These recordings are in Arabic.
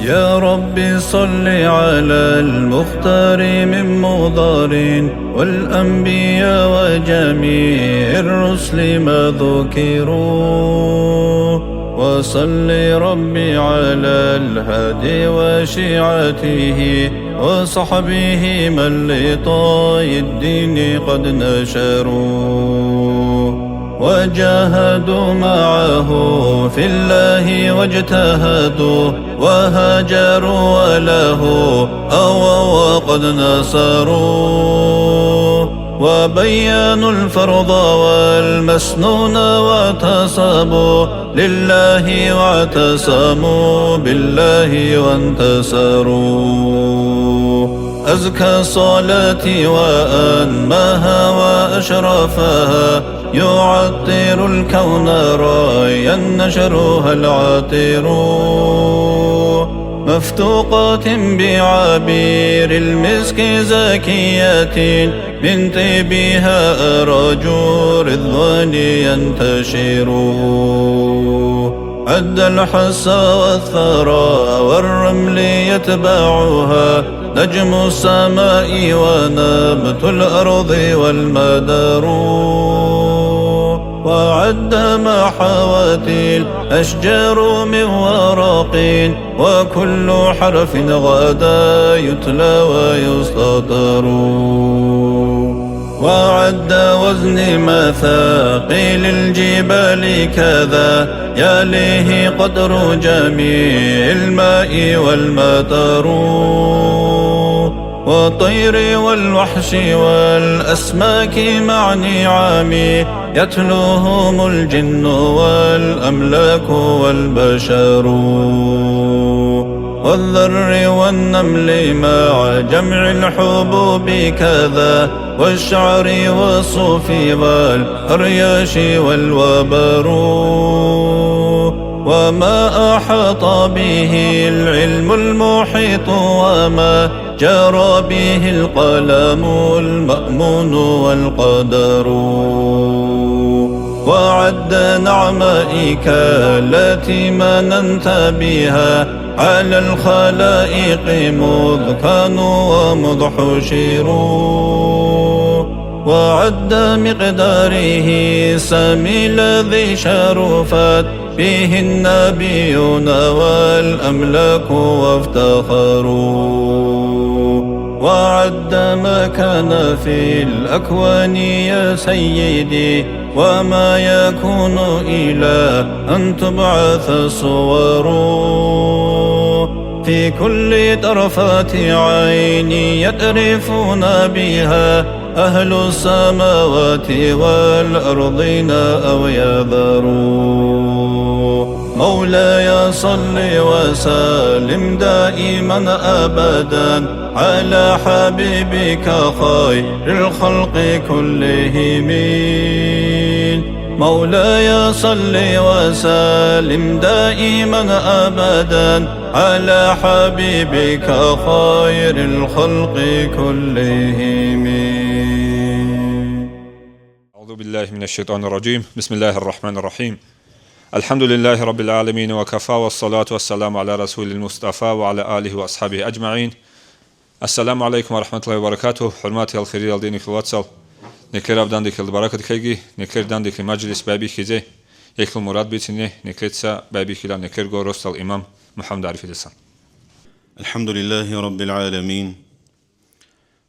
يا رب صل على المختار من مضار والأنبياء وجميع الرسل ما ذكروا، وصل ربي على الهادي وشيعته وصحبه من لطاي الدين قد نشروا، وجاهدوا معه في الله واجتهدوا وهاجروا وله أووا وقد نصروا، وبينوا الفرض والمسنون واعتصموا لله واعتصموا بالله وانتصروا. أزكى صلاتي وأنماها وأشرفها يعطر الكون رايا نشرها العاطر، مفتوقات بعبير المسك زاكيات من طيبها أرجو رضوان ينتشر، عد الحصى والثرى والرمل يتبعها نجم السماء ونبت الأرض والمدر، وعد ما حوت الأشجار من ورق وكل حرف غدا يتلى ويسطر، وعد وزن مثاقيل الجبال كذا يليه قدر جميع الماء والمطر، والطير والوحش والأسماك مع نعامي يتلوهم الجن والأملاك والبشر، والذر والنمل مع جمع الحبوب كذا والشعر والصوف والأرياش والوبر، وما أحاط به العلم المحيط وما جرى به القلم المأمون والقدر، وعد نعمائك التي مننت بها على الخلائق مذ كانوا ومذ حشروا، وعد مقداره سامي الذي شرفت به النبيون والأملاك وافتخروا، وعد ما كان في الأكوان يا سيدي وما يكون إلى أن تبعث صور، في كل طرفات عين يترفون بها أهل السماوات والأرضين أو يذروا. مولاي صل وسلم دائما أبدا على حبيبك خير الخلق كلهم، مولاي صل وسلم دائما أبدا على حبيبك خير الخلق كلهم. أعوذ بالله من الشيطان الرجيم. بسم الله الرحمن الرحيم. الحمد لله رب العالمين وكفى والصلاة والسلام على رسول المصطفى وعلى آله وأصحابه أجمعين. السلام عليكم ورحمة الله وبركاته. حرماتي الخيرية الدين في الواتساب نكر أبدان ديك البركة خيجي نكر دان ديك مجلس بابي خيزي يكل مراد بيتني نكرتسا بابي خلا نكر جورست الإمام محمد عارف الإسلام. الحمد لله رب العالمين،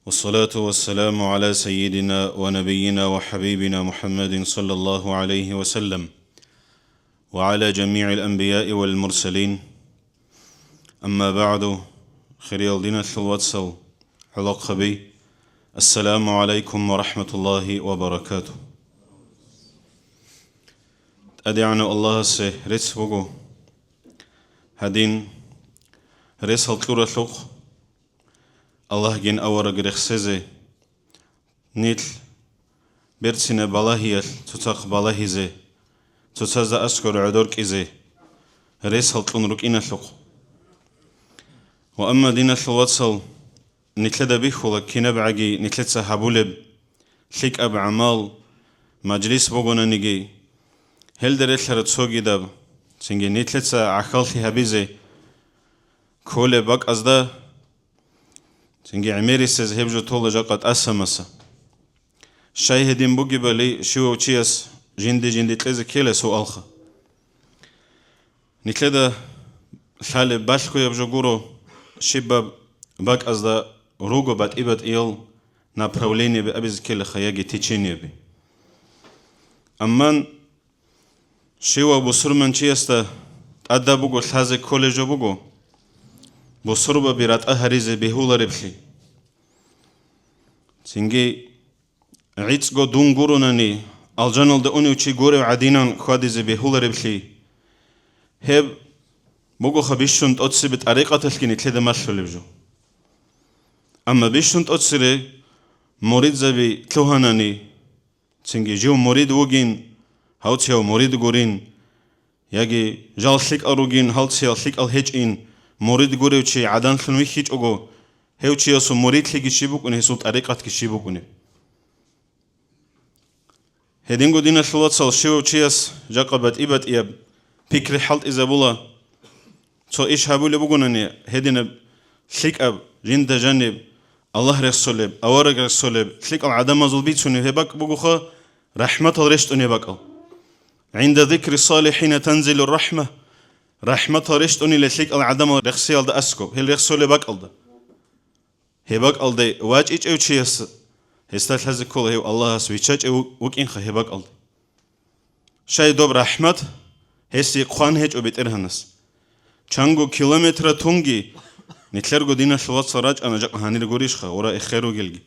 والصلاة والسلام على سيدنا ونبينا وحبيبنا محمد صلى الله عليه وسلم وعلى جميع الأنبياء والمرسلين. أما بعد، خير دين الواتسل علاق خبي. السلام عليكم ورحمة الله وبركاته. أدعنا الله سه رس بقو هدين رس هالطلورة ثق الله جن أورق رخصزه نيل برسنا بلاهيل تتاق بلاهيزه تتزا أسكر عدورك إزه رس هالطلون إنا ثق. وأما دين الواتسل نتلد بيخولك كنبعجي نتلد سحبولب ثق أب عمال مجلس بوغونانيجي هل دريتلر تسوغيداب سنجي نيتلتسا عخالتي هبيزي كولي باك أزدا سنجي عميري سيز هبجو طول جاقات أسمسا شاي هدين بوغي بالي شو وچيس جندي تلزي كيلي سو ألخا نيتلدا خالي باشكو يبجو غورو شباب باك أزدا روغو بات إبات إيل направление بأبيز كيلي خياجي تيچيني بي أمان شيوا بسرمن چيستا أدا بوغو لحازي كوليجو بوغو بسربا بيرات أهريزي بيهولا ربخي سنجي عيتسغو دون غوروناني الجانل دا أوني وچي غوري وعدينان خواديزي بيهولا ربخي هب بوغو خبيشون تأتسي بطريقة تلكيني تليدا مالشو لبجو أما بيشون تأتسي مريد زبي تلوهاناني سنجي جو مريد وغين هاوتسيو مريد غورين ياجي جال سليك أروغين هاوتسيو سليك الهجين مريد غوري وچي عدان خنوي خيج أغو هاوتسيو يسو مريد لكي شيبوكوني هسو طريقة كي شيبوكوني هدينغو دينا شلوات سال شيو وچيس جاقبات إبات إياب بيكري حالت إزابولا تو إيش هابولي بوغوناني هدينا سليك أب جند جانب الله رسولب أورق رسولب سليك العدم مزول بيتسوني هباك بوغوخا رحمة رشتوني باكل عند ذكر الصالحين تنزل الرحمة رحمة رشتوني لسليك العدم رخسيال دا أسكو هل رخسولي باكل دا هباكل دا واج إيش أو چيس هستال هزي كل هيو الله سويتشاج وك إنخا هباكل شاي دوب رحمة هسي قوان هيج وبيت إرهنس چانگو كيلومتر تونجي نتلرغو دينا شلوات سراج أنا جاق هاني لغوريشخا ورا إخيرو جلجي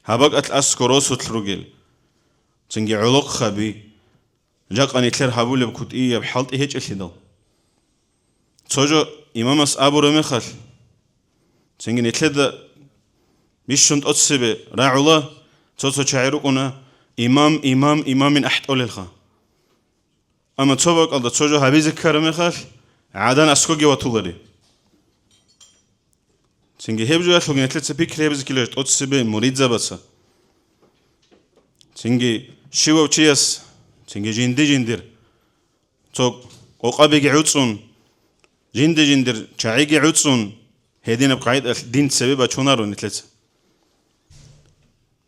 هباك أتل أسكو روسو تلروجل تنجي علوق خبي جاق أن يتلر هابولي بكوت إيه بحالت إيهج الهدال تسوجو إمامس أبو رميخل تنجي نتلر بيشنت أتسبي راعولا تسوجو شاعروكونا إمام من أحد أولي الخا أما تسوبك ألدا تسوجو هابيزك كارميخل عادان أسكوغي وطولري تنجي هبجو يخلق نتلت بيكري هبزي كيلوش أتسبي مريد زبطا تنجي شيوا وچيس تنجي جندير توق قوقابيجي عوتسون جندير چاعيجي عوتسون هيدين بقايد الدين سببا چونارو نتلت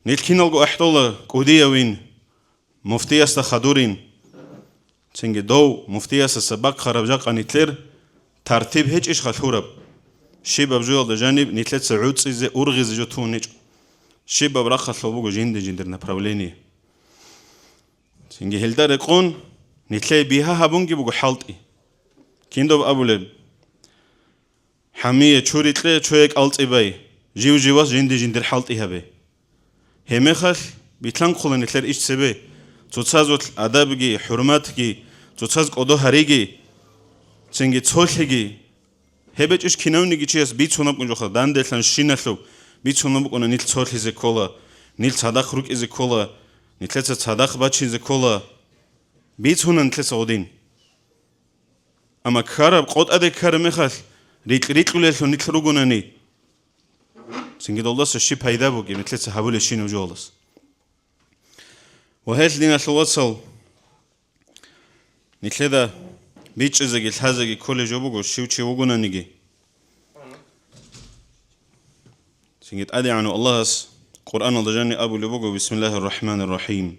نتلكين الغو احتولا قودية وين مفتياس خدورين تنجي دو مفتياس سباق خربجاق نتلر ترتيب هيج إش خلورب شيباب جوال دا جانب نتلت عوتسي زي أرغز جو تون نيج شيباب راخل لوبوغو جندير направление سنجي هلدار يقون نتلاقي بيها هابونجي بوغو حالتي كيندوب أبولب حمية چوري تلاقي چويك ألتي باي جيو جيواس جندير حالتي هابي هميخل بيتلان قولن نتلاقي إيش سبي تتسازوت أدابجي حرماتجي تتساز قدو هريجي سنجي تولهجي هبج إيش كينونيجي چياس بيتسوناب كنجوخا داندلان شينالو بيتسوناب كنا نيل تولهي زي كولا نيل صداق روك إزي كولا نتلت صداق باتشي زي كولا بيتسونا نتلت غودين أما كارب قد أدي كارميخال ريتلو ليلو نتل روغوناني سنجي دولداس الشي بايدا بوغي نتلت هابولي شينو جولس وهيت لنا الوصل نتلدا بيتش زي الحازي كل جوبوغو شيوتشي وغونانيجي سنجي أدي عنو الله قرآن الضجاني أبو لبوغو بسم الله الرحمن الرحيم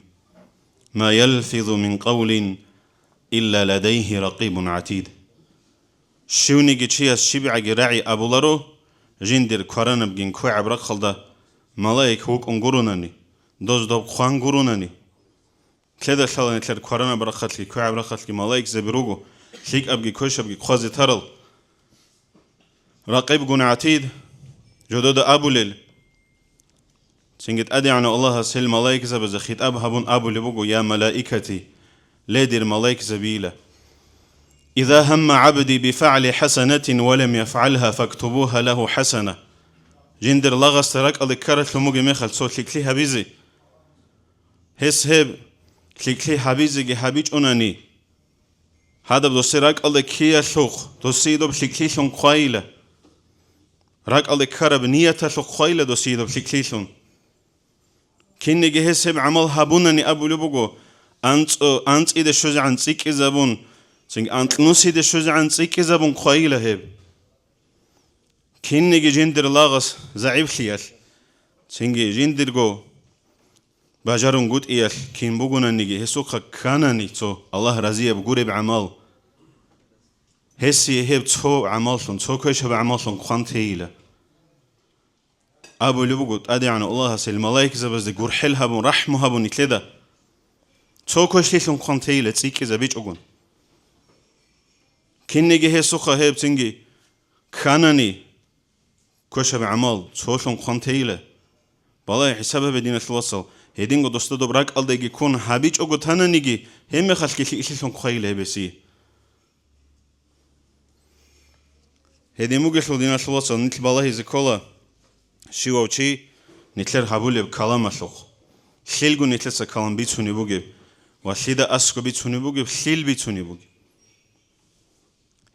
ما يلفظ من قول إلا لديه رقيب عتيد شونيجي تشياس شبع جراعي أبو لارو جندر كورانا بجين كوي عبرق خلدا ملايك هوك انقروناني دوز دوب خوان قروناني كذا شالا نتلر كورانا برقتلي كوي عبرقتلي ملايك زبروغو شيك أبجي كوش أبجي خوازي ترل رقيب قون عتيد جدود أبو ليل سنجد أدي عن الله سيل ملايك زبز خطاب هبون أبو لبوغو يا ملائكتي ليدر ملايك زبيلة إذا هم عبدي بفعل حسنة ولم يفعلها فاكتبوها له حسنة جندر لغس ترك الكرت لموغي ميخل سو تلكلي هبيزي هس هب تلكلي هبيزي جي هبيج أناني هذا بدوسي راك الكيا شوخ دوسي دوب تلكلي شون قايلة راك الكرب نية شوخ قايلة دوسي دوب تلكلي شون كيني جهسب عمل هابونني أبو لبوغو أنت إذا شوز عن سيك إذا بون سنج أنت نص إذا شوز عن سيك إذا بون قايلة هب كين نيجي جندر لاغس زعيب خيال سنج جندر جو باجرون قد إيال كين بوجونا نيجي هسوق كاناني تو الله رزيه بقرب عمل هسي هب تو عملهم تو كيش هب عملهم قانتيله أبو لبوجود أدي عن الله سل الملائكة زبز دقور حلها بون رحمها بون يتلدا تو كيش ليهم قانتيله تيك زبيج أقول كين نيجي هسوق هب تنجي كاناني كيش هب عمل تو لهم قانتيله بالله حسابه بدين الوصل هدين قد استدو براك ألدي يكون حبيج أقول تانا نيجي هم خلك ليهم قايله بسي هدين موجش ودين الوصل نتل بالله زكولا شيوچي نتلر حبول بكلام أشوخ خيلجو نتلس كلام بيتوني بوجي وشيدا أسكو بيتوني بوجي خيل بيتوني بوجي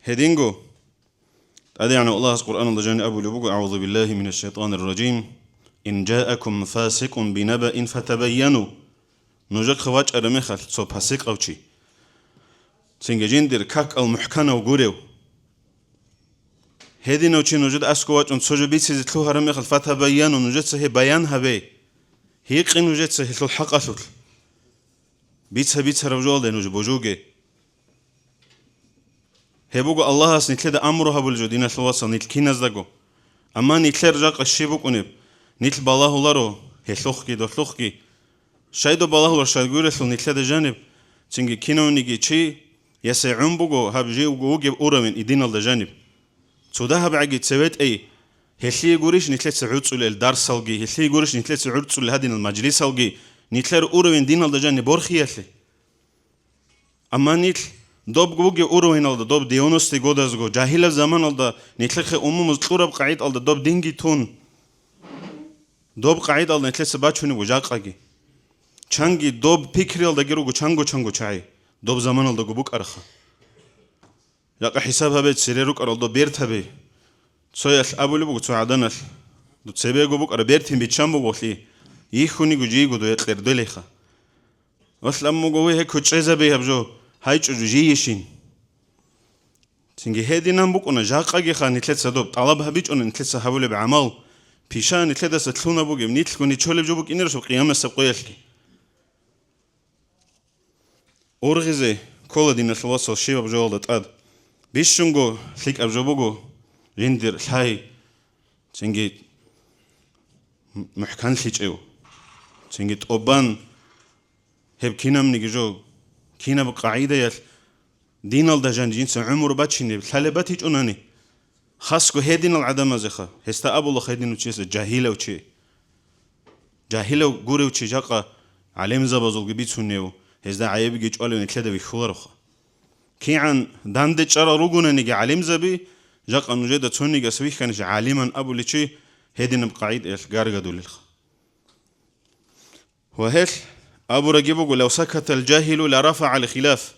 هدينجو أدي عن الله القرآن الله جاني أبو لبوجي أعوذ بالله من الشيطان الرجيم إن جاءكم فاسق بنبأ فتبينوا نوجك خواج أرمخل صو فاسق أو شيء سنجين دير كاك المحكمة وجوريو هذه نوتشي نوجد أسكوات أن سوجو بيت سيزتلو هرمخل فتبينوا نوجد سه بيان هبي هيق نوجد سه تلو حق أسول بيت رجال ده نوجد بوجوجي هبوجو الله أس نتلد أمره هبول جودينا الوصل نتلكين أزدقو أما نتلر جاك الشيبوك ونب نتل بالله لارو هلوخكي دوخلوخكي شايدو بالله لار شايدغورسلو نتلد جانب تنجي كينو نيجي تشي يسعون بوجو هبجي وجوجي أورمن يدين الله جانب سودا هبعجي تسويت أي هلي يقولش نتلت سعود سول الدار سالجي هلي يقولش نتلت سعود سول هذين المجلس سالجي نتلر أورمن دين الله جانب بورخياسي أما نتل دوب جوجي أورمن الله دوب ديونوس تيجودازجو جاهل الزمان الله نتلخ مزطورة بقعيد الله دوب دينجي تون دوب قاعد الله نتلس باتشوني وجاقاجي چانگي دوب فكري الله دغيرو چانگو چاي دوب زمان الله گبوك ارخا ياقا حساب هبه سيريرو قرال دو بيرت هبه سويل ابولي بو تو عدنل دو تسبي گبوك ار بيرتين بيچام بو غلي يخوني گجي گدو يقر دليخا اسلام مگو هي كچيزا بي هبجو هاي چجي يشين تنگي هدينام بو قنا جاقاجي خا نتلس دوب طلب هبيچ ان نتلس هبول بعمل بيشان تلدا ستلونا بوجي منيتل كوني تشولب جوبك إنرش وقيامة سبقيالكي أورغزي كل دين الوصل شيء بجولة أد بيشونجو ثيك أبجوبوجو ريندر ثاي تنجي محكان ثيجيو تنجي تأبان هب كينام نيجو كينا بقاعدة يال دين الدجان جنس عمر باتشيني ثالبات هيج أناني خاصكو هيدين العدم زخا هستا أبو الله خيدين وشيس جاهلة وشي جاهلة وقوري وشي جاقا علم زبازول قبيت سنيو هستا عيب جيج أولي ونكلده بيخورخا كي عن داندي چرا روغونا نيجي علم زبي جاقا نجيدة تونيجا سويخ كانش عالما أبو لشي هيدين بقاعد إيش غارغا دوليلخا وهيل أبو رجيبو لو سكت الجاهل لرفع الخلاف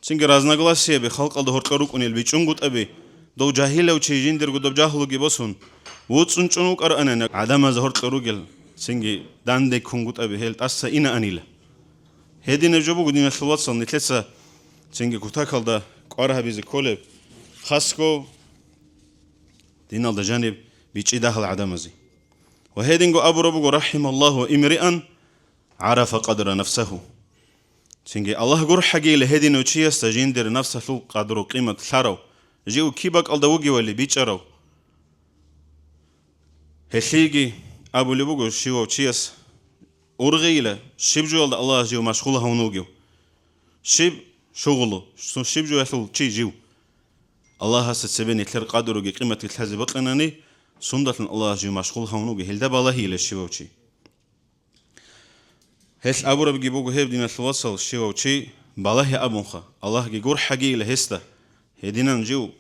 سنجر رازنا غلاسيه بخلق الدهور قروق ونيل بيچونغوت أبي دو جاهلة وشيجين درجو دو جاهلو جبسون وتصنشونك أنا عدم زهور قروجل سنجي داندي كونغوت أبي هيل تأسا إنا أنيلا هدي نجوبو قدينا الواتسون نتلسا سنجي كتاكل دا قارها بيزي كولب خاصكو دين الله جانب بيجي داخل عدم زي وهدينغو أبو ربو رحم الله إمرئا عرف قدر نفسه سنجي الله قر حقي لهدي نوتشي استجين در نفسه قدر قيمة ثارو جيو كيبك الدوجي واللي بيتشرو هشيجي أبو لبوجو شيو تشيس أورغيله شيب جو الله جيو مشغول هونوجيو شيب شغله شيب جو يحصل شيء جيو الله هسه تلر قدره قيمة الحزب بقناني سندة الله جيو مشغول هونوجي هل ده بالله إلى شيو تشي هش أبو ربي بوجو هيب دين الوصل شيو تشي بالله أبونخا الله جيجور حقي لهسته هدينا نجيو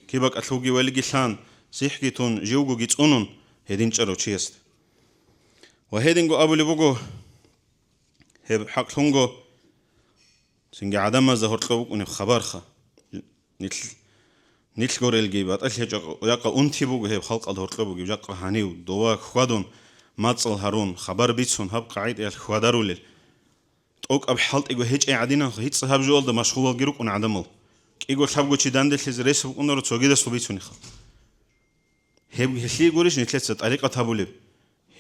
كيبك أتلوجي ولي شان سيحكي تون جيوجو جيتونون هدين شرو تشيست وهدينجو أبو لبوجو هب حق هونجو سنجي عدم زهور تلوك ونب خبرخا نيتل غوريل جيبات أشياء يقا أنتي بوجو هب خلق الدهور تلوك يقا هانيو دواك خوادون ماتل هارون خبر بيتسون هب قاعد الخوادارولل توك أب حلت إيجو هيج عدينا هيج صحاب جوال ده مشغول جيروك ونعدمل إيجو حب جوشي داندل خز ريس ونور تسوقي ده سلبيتوني خا هب هسلي جوريش نتلت طريقة هبولب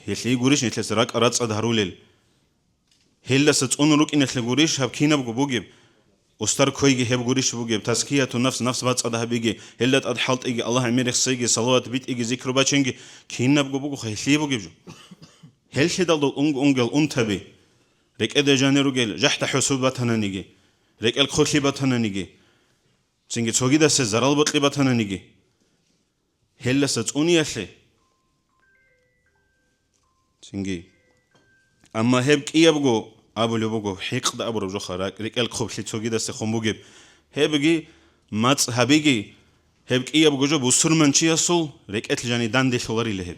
هسلي جوريش نتلت راك أراد صد هرولل هلا ستونروك إن هسلي جوريش هب كينا بجوبوجب وستار كويجي هب جوريش بوجب تزكية النفس بعد صد هبيجي هلا تأد حلت إيجي الله عميرك سيجي صلوات بيت إيجي ذكر باتشينجي كينا بجوبوجو هسلي بوجب جو هل شدال أنجل أنتبه رك أدا جانيرو جل جحت حسود باتنا نيجي رك الخوشي باتنا نيجي سنجي تسوقي ده سزرال بطلي باتنا نيجي هلا ستوني أشلي سنجي أما هبك إيه بقو أبو لبقو حق ده أبو رجو خراك رك الخوشي تسوقي ده سخموجب هبجي مات هبيجي هبك إيه بقو جو بوسر منشي أصل رك أتل جاني داندي شغري لهب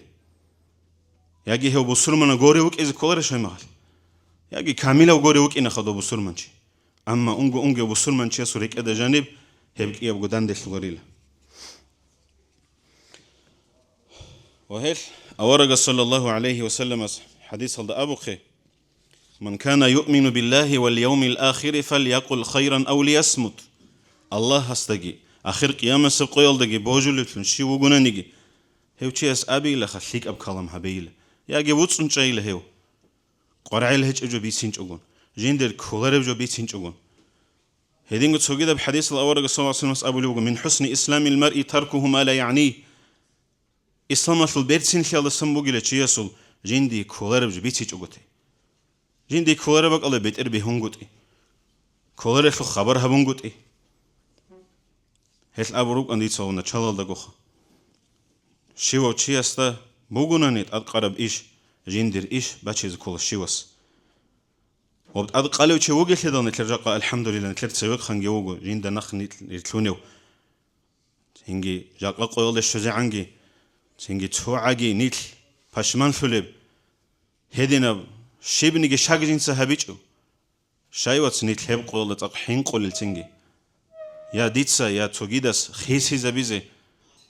ياجي هو بوسر من غوري وك إذا كولر شيء مغال ياجي كاملة وغوري وك إن خدو بوسر منشي أما أنجو بوسر منشي أصل رك أدا جانب هبك إيه بقو داندي شغري له وهل أورج صلى الله عليه وسلم حديث هذا أبو خي من كان يؤمن بالله واليوم الآخر فليقل خيرا أو ليصمت الله هستجي آخر قيامة سبقيل دقي بوجل تنشي وجونا نيجي هيو تشيس أبي لخليك أب كلام هبيل يا جبوتسون شيء لهيو قرعي لهج أجو بيسينج أجون جندر كولر أجو بيسينج أجون هذين قد سوجد بحديث الأورج صلى الله عليه وسلم أبو لوجو من حسن إسلام المرء تركه ما لا يعنيه إسلام أصل بيرسين خيال السمبوجي لتشيسول جندي كولر أجو بيسينج أجوتي جندي كولر بق الله بيت إربي هونجوتي كولر شو خبر هبونجوتي هل أبو روك عندي تصور نشال دقوخ شيوا تشيستا بوجونانيت أقرب إيش جندر إيش بتشيز كل شيوس وبت أقلوا شيء وجه كذا نتلرجع الحمد لله نتلر تسوق خنجي وجو جند نخ نتلونيو هنجي جاق قيل الشجاع عنجي هنجي توعجي نيل باشمان فلب هدينا شيبنيجي شاجين سهبيتشو شايوات نيل هب قيل تقحين قول التنجي يا ديتسا يا توجيدس خيسي زبيزه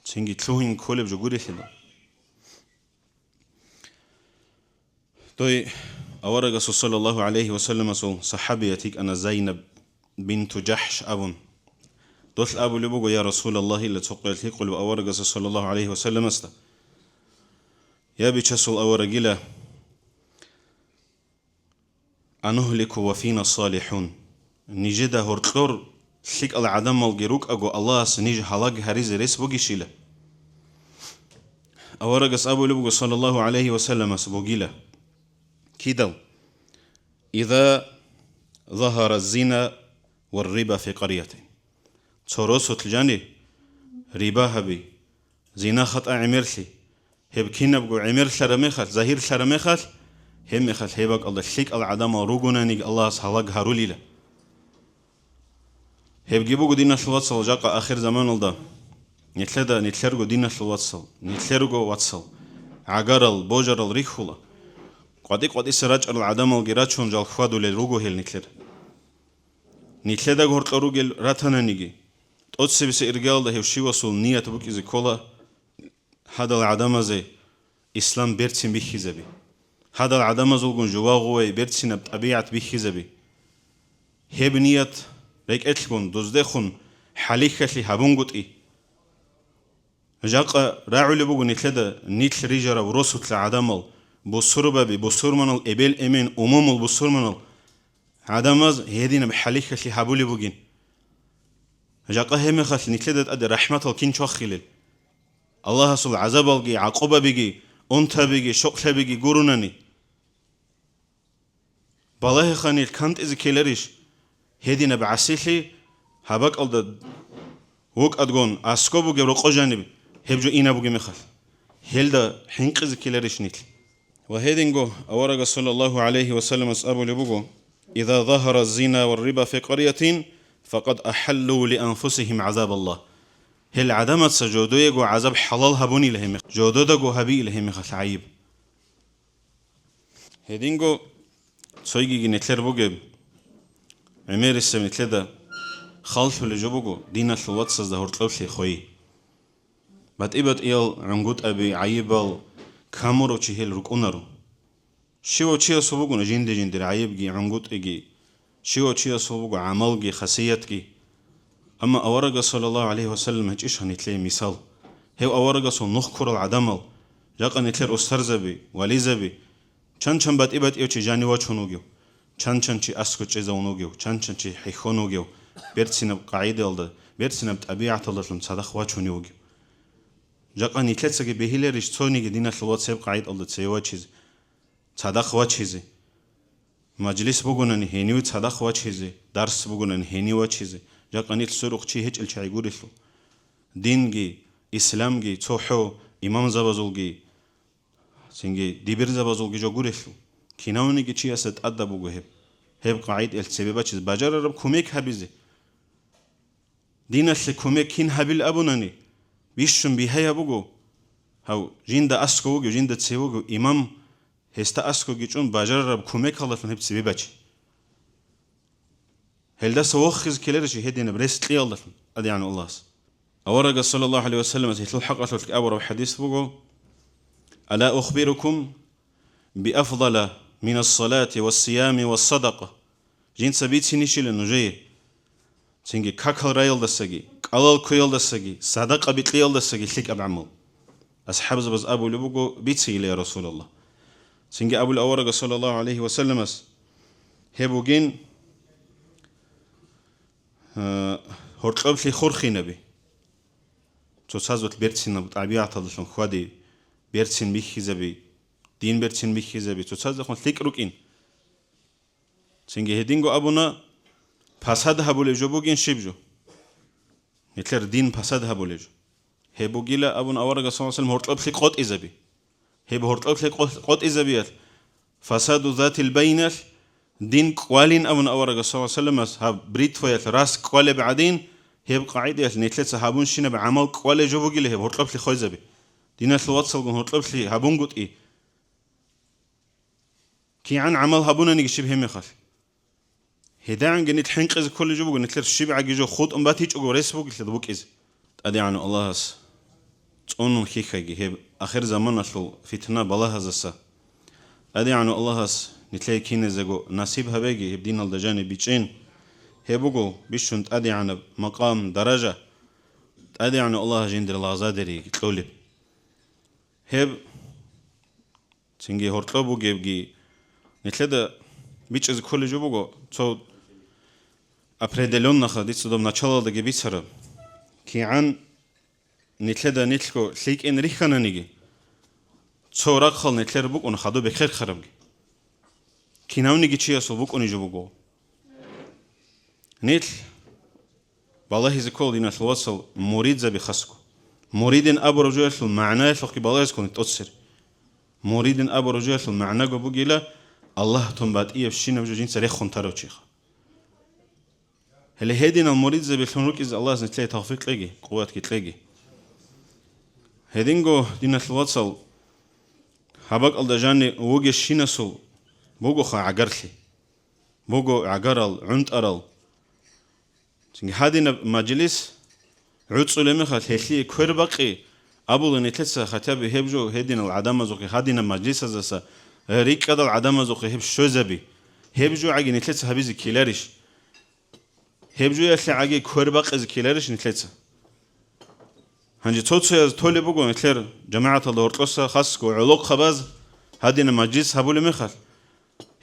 تنجي تلوين كولب جوجوري كذا توي أورج صلى الله عليه وسلم صحابيتك أنا زينب بنت جحش أبون دوث أبو لبوغو يا رسول الله اللي تقول تقول أورج صلى الله عليه وسلم است يا بيتشسل أورج له أنهلك وفينا الصالحون نجد هرتلور شيك العدم الجروك أجو الله سنيج حلاق هريز ريس بوجيشيله أورج أبو لبوغو صلى الله عليه وسلم سبوجيله كيدو إذا ظهر الزنا والربا في قرية تروسوت الجاني ربا هبي زنا خط عمرسي هب كينا بقو عمر شرمخل ظهير شرمخل هم خل هبك الله شيك العدم روجونا نيج الله سهلك هروليله هب جيبو دينا شلواتسل جاقا آخر زمان الله نتلرجو دينا شلواتسل نتلرجو واتسل عقارل بوجرل ريخولا قد إسراج العدم الجراتشون جال خوادو للروجو هيل نتلر ده غورت الروجل راتنا نيجي تقصي بس إرجال ده هوشي وصل نية تبوك إذا كلا هذا العدم زي إسلام بيرتين بيخزبي هذا العدم زوجون جواغوي بيرتين بطبيعة بيخزبي هي بنية ريك أتلكون دوزدخون حليخة لهابونغوت جاق راعو لبوغو نتلر نيتل ريجرا وروسوت العدمل بصور بابي بصور منال إبل إمين أمم البصور منال عدماز هيدينا بحليخة اللي حبولي بوجين جاقا هم خاص نتلدت أدي رحمة الكين شخيل الله صل عذاب الجي عقوبة بيجي أنت بيجي شقة بيجي جوروناني بالله خاني الكنت إذا كيلريش هيدينا بعسيلي هباك ألد وق أدغون أسكوبو جبرق جانب هبجو إينا بوجي مخال هيلدا حنق إذا كيلريش نيت وهيدينغو أورج صلى الله عليه وسلم أبو لبوغو إذا ظهر الزنا والربا في قرية فقد أحلوا لأنفسهم عذاب الله هل عدمت سجودو يجو عذاب حلال هبوني لهم جودو دغو هبي لهم خلعيب هيدينغو سويجي نتلر بوغب عمير السم نتلدا خلف لجوبوغو دينا الواتس ظهرت له شي خوي بات إبت إيل عنقود أبي عيبال كامورو تشيل ركونارو شو تشيل سبوغو جند عيب جي عنقود إجي شيو تشياس بوغو عملغي خاصيتكي أما أورغا صلى الله عليه وسلم هجيش هنتلي مثال هو أورغا صل نخكر العدمل جاقا نتلر أسترزبي وليزبي چن بات إبات إيو چي جاني واچونوغيو چن چي أسكو چي زونوغيو چن چي حيخونوغيو بيرتسينب قاعدة الدا بيرتسينب طبيعة الله صدق واچونوغيو جاقا نتلتسكي بهيلريش تصونيغي دينا الوات سيب قاعد الله تسيوا چيز صدق واچيزي مجلس بوغونن هينيو صدق واچيزي درس بوغونن هينيو واچيزي جاقا نتل سروق چي هيچ الچاي غوريسلو دينغي إسلامغي تصوحو إمام زبازولغي سنجي ديبر زبازولغي جو غوريسلو كيناونيغي چي اسد ادبوغو هب قاعد السبب چيز باجار رب كوميك هبيزي دينس كوميك كين هبيل ابوناني بيشم بيهيا بوغو هاو جيندا اسكوغو جيندا تسيوغو امام هستا اسكوغي چون باجار رب كوميك خلفن هب سبب چي هلدا سوخز كيلرشي هدين بريستلي الله ادي عن الله اورغ صلى الله عليه وسلم هيتل حق في الابر حديث بوغو الا اخبركم بافضل من الصلاة والصيام والصدقة جين سبيت سينيشيل نجي سينجي كاكل رايل دسجي قلال كويل دسجي صدقة بيتليل دسجي ليك أبعمل أصحاب زبز أبو لبوجو بيتسي إلى رسول الله سينجي أبو الأورق صلى الله عليه وسلم هبوجين هرتلب في خورخي نبي تصازوت بيرتسين بطبيعة الله شون خوادي بيرتسين بيخي زبي دين بيرتسين بيخي زبي تصازخون ليك روكين سينجي هدينغو أبونا فساد هبول جوبوجين شبجو نتلر دين فساد هبول جو هبوجيلا أبونا أورغا صلى الله عليه وسلم هرتلب في قط إزبي هرتلب في قط إزبيات فساد ذات البين دين قوالين أبونا أورغا صلى الله عليه وسلم هب بريت فيات راس قوال بعدين هب قاعدة نتلت صحابون شينا بعمل قوال جوبوجيلا هب هرتلب في خوي زبي دين الوات صلغون هرتلب في هبون قط إيه كي عن عمل هبونا نيجي شبه مخاف هداعن جنيت حنق إذا كل جوبو نتلر الشبع جيجو خود باتيج أجو ريسبوك لدبوك إذا أدي عن الله هس تونن خيخي هب آخر زمان أصل فتنة بالله هزسا أدي عن الله هس نتلاقي كين زجو نصيب هبيجي هب دين الدجاني بيتشين هبوجو بيشنت أدي عن مقام درجة أدي عن الله جندر الله زادري تقولي هب تنجي هرتلبو جيبجي نتلاقي بيتش إذا كل جوبو تو определенно ходить до начала до гибисара киан нитледа нитлко лик ин рихананиги цорак хал нитлер бук он хадо бехер харамги кинавниги чи асо бук они жобуго нитл баллахи зикол дина слосал мурид за бихаску муридин аброжуэл ма'на фоки баллахи скон тотсер муридин аброжуэл ма'на го бугила الله تنبات إيه بشينا بجوجين سريخون تروتشيخ هل هدينا المريض زي بيفهموك إذا الله نتلاقي توفيق تلاقي قوات تلاقي هدينجو دينا الواتسل هباك الدجاني ووجي الشينا سو بوجو خا عجرلي بوجو عجرل عند أرل تنج هدينا مجلس عود سلمي خال هشلي كور باقي أبو نتلسا خطاب هبجو هدينا العدم زوقي هدينا مجلس زسا ريك هذا العدم زوقي هب شو زبي هبجو عجي نتلسا هبيز كيلاريش هبجو يخلي عجي كورباق إز كيلاريش نتلسا هنجي توتسو تولي بقول نتلر جماعة الدورتلوسا خاصكو علوق خباز هادينا مجلس هبولي مخال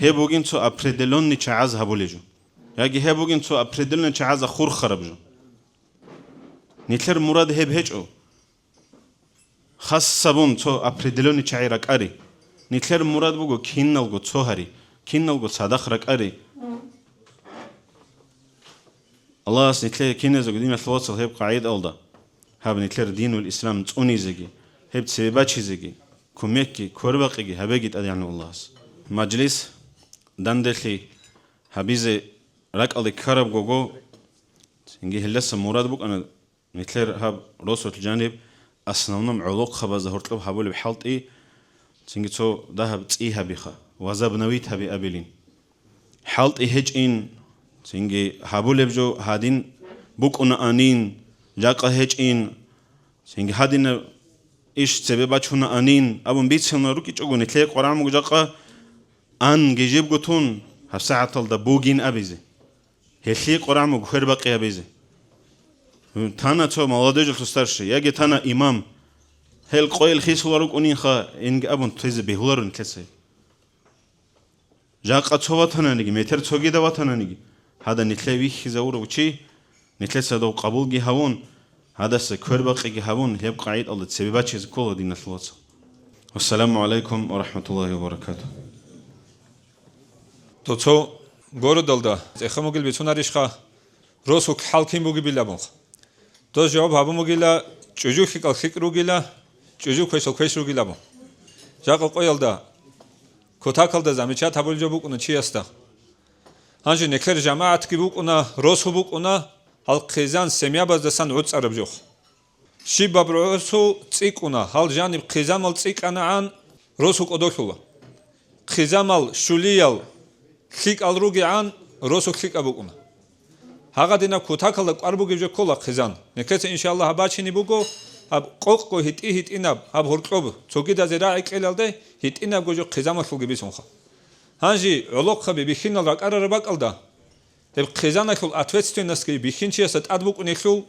هبوجين تو أبردلون نتشعاز هبولي جو ياجي هبوجين تو أبردلون نتشعاز خور خرب جو نتلر مراد هب هجو خاص سبون تو أبردلون نتشعيرك أري نتلر مراد بقول كينالجو توهري كينالجو صداخرك أري الله نتلر كينزو قديم الفوصل هب قاعد أولدا هب نتلر دين والإسلام توني زجي هب سبباتشي زجي كوميكي كورباقي هبجيت أديان الله مجلس دندخي هبيزة رك على كرب جوجو إنجي هلسه مراد بق أنا نتلر هب رأسه الجانب أصنامنا علوق خبز هرتلب هبول بحالت إيه إنجي تو ذهب تي هبيخا وزب نويت هبي أبلين حالت إيه هج إن إنجي هبول بجو هادين بق أنا أنين جاك هج إن إنجي هادين إيش سبباتشونا أنين أبون بيتسنا روكي تجو نتلر قرآن مجاقة أن جيب قطون هساعة الدا بوجين أبيزي هلي قرآن مغفر بقية بيزي تانا تو молодежь тустарши яге тана имам هل قوي الخيس ولارك أني خا إنك أبون تيز بهولارن تلسي جاك أتصوّا تانا نيجي متر تصوّي دوا تانا نيجي هذا نتلاقي خزاور وشي نتلاقي سدوا قبول جي هون هذا سكر بقى جي هون يبقى عيد الله تسببات شيء كله دين الثلاث والسلام عليكم ورحمة الله وبركاته توتو غوردالدا إخموجل بتوناريشخا روسوك حالكين بوجي بيلابونخ تو جواب هابوموجيلا جوجو خيكال خيكروجيلا جوجو كويس روجيلا بون جاكو قويلدا كوتاكالدا زاميچا تابولجو بوكونا چياستا هانجي نكر جماعت كي بوكونا روسو بوكونا هال قيزان سميا بازدسان عوت عربجوخ شي بابروسو تسيكونا هال جانب قيزان مال تسيكانعان روسو قدوخولا قيزان مال شوليال خيك الروجيان روسو خيك ابوكونا هاغادينا كوتاكالدا قاربوگيجو كولا قيزان نكت ان شاء الله هباچيني بوكو اب قوقو هيتيناب اب هورقوب цогидაზე რა ეკელალდე ჰიტინაბ გოჯო ყიზამახულგი ბისონხა ჰანჟი ოლოყხები ბიხინალ რა ყარარა ბაკალდა ებ ყიზანახულ ათვეცთენასკი ბიხინჩიასა ტადბუკუნიხულ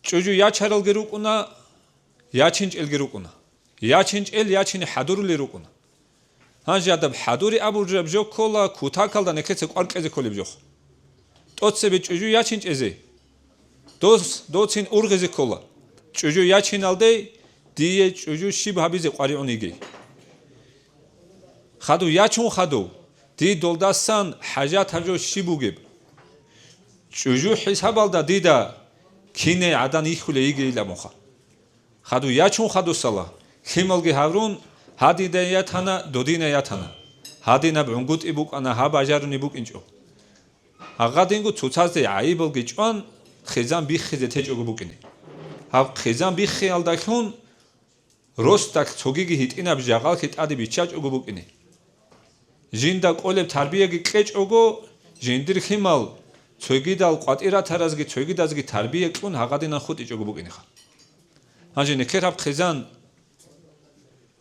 ჭუჯუ იაჩარალ გერუკუნა იაჩინჭელ გერუკუნა იაჩინჭელ იაჩინი ჰადურული რუკუნა ჰანჟი ადაბ ჰადური აბურჯებჯო ქოლა ქუთაკალდა ნეკეცე ყვარკეზე ქოლებჯო ტოცები ჭუჯუ იაჩინჭეზე دوتين أورغزي كولا چوجو ياچين alde ديه چوجو شيب حبيزي قاريونيگي خادو ياچون خادو دي دولداسان حاجات هجو شيبوگيب چوجو حساب alda ديدا كيني عدان يخوليگي لامخا خادو ياچون خادو سالا خيمالگي هاورون هادي دياتانا دودينا ياتانا هادينا بونگوت ابوك انا هاباجاروني بوك انجو هاغادينگو цуцазде айболги чван خزان بیخیزه تجربه بکنی. هاو خزان بیخی آلداخون روستاک توگیگی هیت اینا بجاقال هیت آدی بیچاج اوگو بکنی. جیندا قلب تربیه گی کچ اوگو جیندر خیمال توگیدال قطعه ترازگی توگیدازگی تربیه کن هاگادینا خود ایج اوگو بکنی خا. هنچه نکراب خزان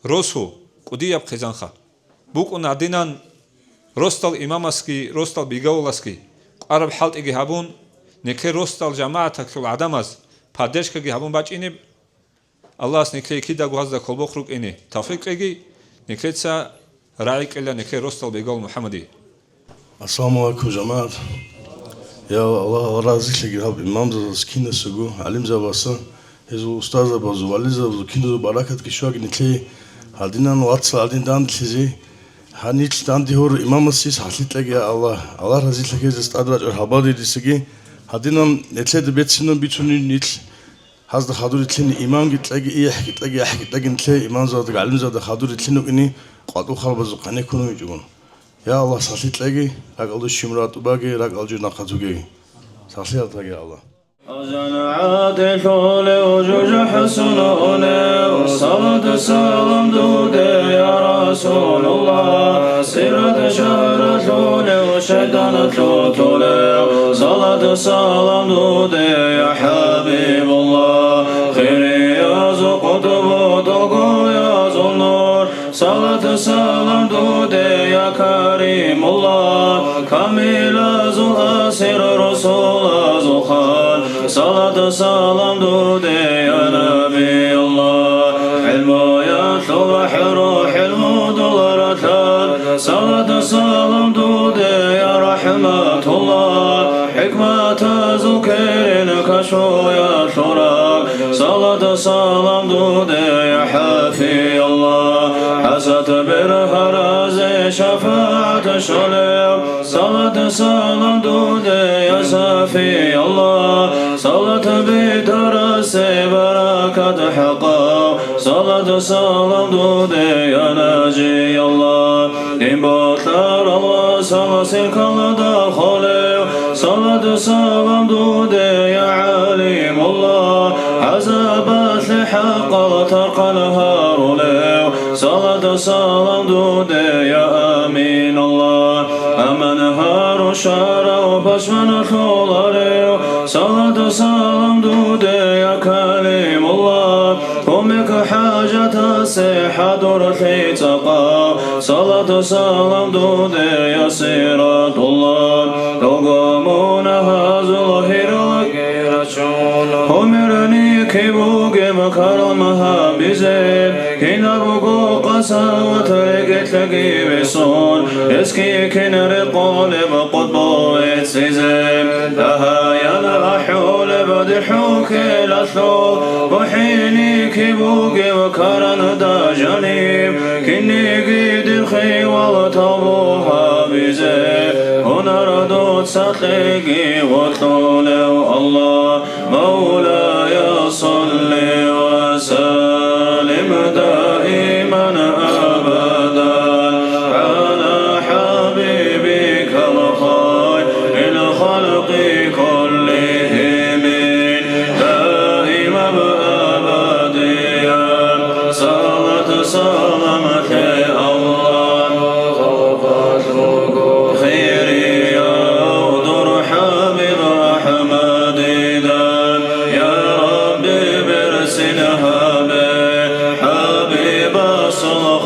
روسو کدیاب خزان خا. بکن آدینان روستال اماماسکی روستال بیگاولاسکی عرب حالت ایگی هابون نکه روستال جماعت کل آدماز پادش که هبون باچینی الله اس نکه کی دا گوهز دا کل بخروک اینه توفیق کی نکه تا رای کلا نکه روستال بیگال محمدی السلام علیکم جماعت یا الله رازی لگی هب امام زاز کینه سگو علیم زباسا هزو استاد بازو ولی زبازو کینه زو برکت کشواگ نکه هادینان واتسال هادین دان چیزی هنیچ دان دیور امام سیس حالیت لگی الله رازی لگی زستاد راج هبادی دیسگی هادينام نتلاد بيتسنون بيتوني نيل هذا خادور تلين إمام قتلاقي إيه قتلاقي نتلاقي إمام زاد علم زاد خادور تلينو إني قاتو خرب زقاني كونو يجون يا الله صلي تلاقي راك الله الشمرات وباقي راك الله ناقاتوجي صلي تلاقي الله جنعات الحول وجوج حسنون والصلاة والسلام دود يا رسول الله سيرة شهر الحول وشيطان الحول صلاة والسلام دود يا حبيب الله خير يا ذو قطب وطلق يا ذو النور صلاة والسلام دود يا كريم الله كامل ذو الأسر رسول ذو الخال صلاة والسلام دود يا نبي الله علم يا روح روح المدلرة صلاة والسلام دود يا رحمة الله حكمة ذكر كشف يا شراك صلاة والسلام دود يا حافي الله حسد بالهراز شفاعة شليم صلاة والسلام دود يا سافي الله صلاة بدرس بركة حقا صلاة والسلام دود يا ناجي الله إن بطر الله سمسك الله داخلي صلاة والسلام دود يا عليم الله حزبت لحق ترقى الهار له صلاة والسلام دود يا أمين الله أمن هار الشهر وبشمن الخلال صلاة والسلام دود يا كليم الله أمك حاجة الصحة درحي تقى صلاة والسلام دود يا سيرة الله كنا بقو قساوة لقيت لقي بصون اسكي كنا رقالب قطبو يتسيزم لها يلا حول بدحوك الأثلو وحيني كبوك وكرن دا جنيب كني قيد الخي والطبوها بزي هنا ردود سخيقي وطولو الله مولاي صل وسلم دائما أبدا على حبيبك الخير الخلق كلهم دائما أبديا صلاة سلامة الله غفرت خيري يا حبيب أحمد يا ربي برسلها حبيب الصلخ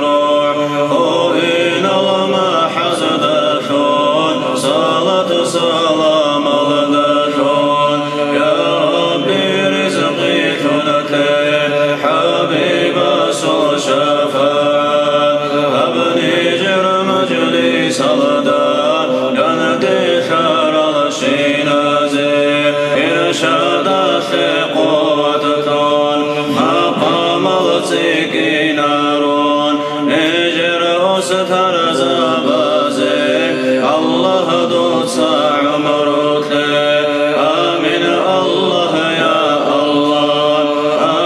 روح وإن الله حسدتون صلاة سلام غدتون يا ربي رزقي ثلثي حبيب الصلخ شفاعة أبني جر مجلس الدار جنتي شر الشينازي إرشاد قوتتون مقام السكين نارون نجر أستر زبازي الله دوس عمرك آمين الله يا الله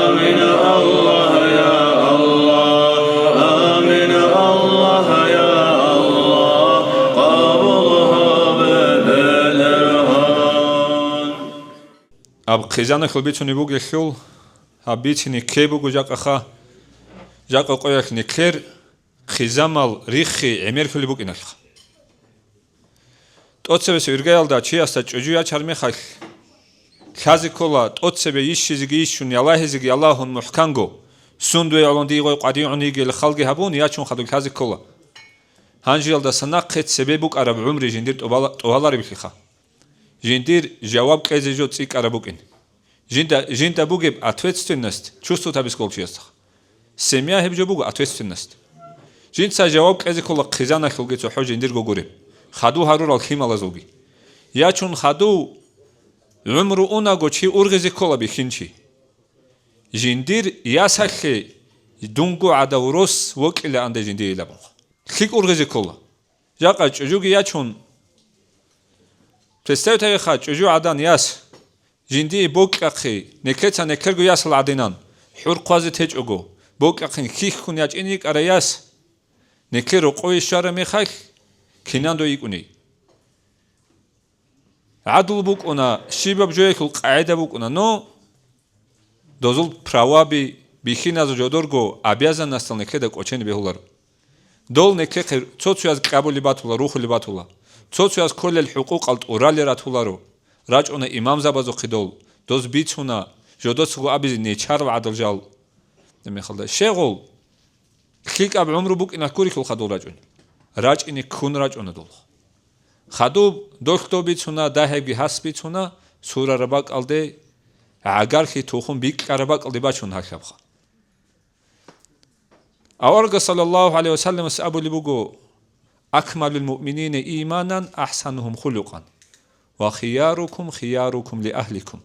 آمين الله يا الله آمين الله يا الله قبلها بالرهان أب خزانة خلبيتوني بوجي خل أبيتني كيبوجو جاك أخا جاك قويك نكير خزامال ريخي عمير خلي بوك إنخ توتسبس يرجعل دا شيء أستا تجويا شرمي خال خازي كولا توتسبس يشيزجي يشون الله زجي الله محكانجو سندو يعلن ديغو قديعني جل خلقي هبون ياشون خدو خازي كولا هنجيل دا سناقت سببوك عرب عمري جندير توهالاري بخيخا جندير جواب كذي جو تسيك عربوكين جندا بوجب ответственность чувствует обесколчиест семья хеб жобуг ответственность جنسا جواب كذي كل خزانة خلقي تحوج جندير جوجوري خدو هارور الخيم لازوجي يا چون خدو عمره اونا گوچي اورغزي كولا بخينچي جندير ياسخي دونغو عداوروس وكيل عند جندير لابو خيك اورغزي كولا جاقا چوجوگي يا چون представьте ха чужу адан яс жинди бокахи некеца некерго яс ладинан хурқази течуго бокахи хихкун яჭინი კარა яс некеро ყოი შარა მეხახ кинандо იკუნი адл букуна шибаб жоекულ ყაიდა букуна но дозул праваби бихиназо жодорго обязан настал некеда кочени бехулар дол неке цоцуяз қабули батула рухули батула цоцуяз колел ҳуқуқ алт урали ратуларо раҷуна имам забазо қидол доз бицуна жодосгу абизи нечар ва адалжал демехалда шеғол хик аб умру бук ина кури кул хадол раҷун раҷини кун раҷуна дол хадуб дохто бицуна дахеги хас бицуна сура рабак алде агар хи тухум бик карабак алде бачун хакабха аварга саллаллаху алейхи ва саллям абу либуго أكمل المؤمنين إيمانا أحسنهم خلقا وخياركم خياركم لأهلكم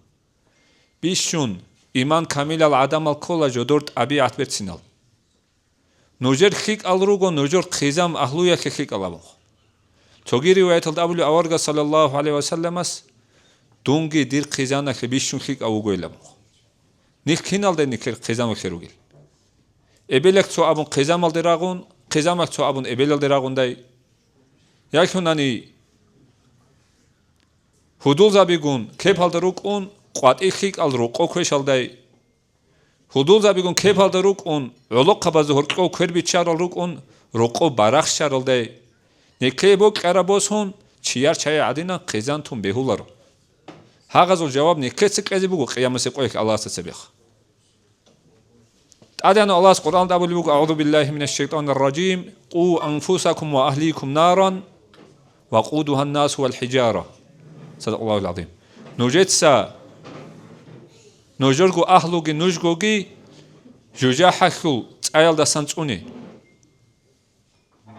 بيشون إيمان كامل العدم الكل جدورت أبي عتبت سنال نوجر خيك الروغو نوجر خيزام أهلويا خيك الابو توغي رواية الدابل أورغا صلى الله عليه وسلم دونغي دير خيزانا بيشون خيك أوغو الابو نيك كينال دي نيك خيزام خيروغيل إبلك تو أبون خيزام الدراغون خيزامك تو أبون إبل الدراغون داي يكونني هدول زابيغون كيف هالدروكون قوات إخيك الروكو كويشالداي هدول زابيغون كيف هالدروكون علق بازو هركو كربي تشار الروكون روكو باراخ شارلداي نكيبو كارابوسون چيار چاي عدينا قيزانتون بهولارو هاغازو جواب نكيسك ازيبوغو قيامسي قويك الله سسبيخ أدعنا الله القرآن دابل أعوذ بالله من الشيطان الرجيم قوا أنفسكم وأهليكم نارا وقودها الناس والحجارة صدق الله العظيم نوجد سا نوجرغو أهلوغي نوجغوغي جوجاحخل წაელდა სანწუნი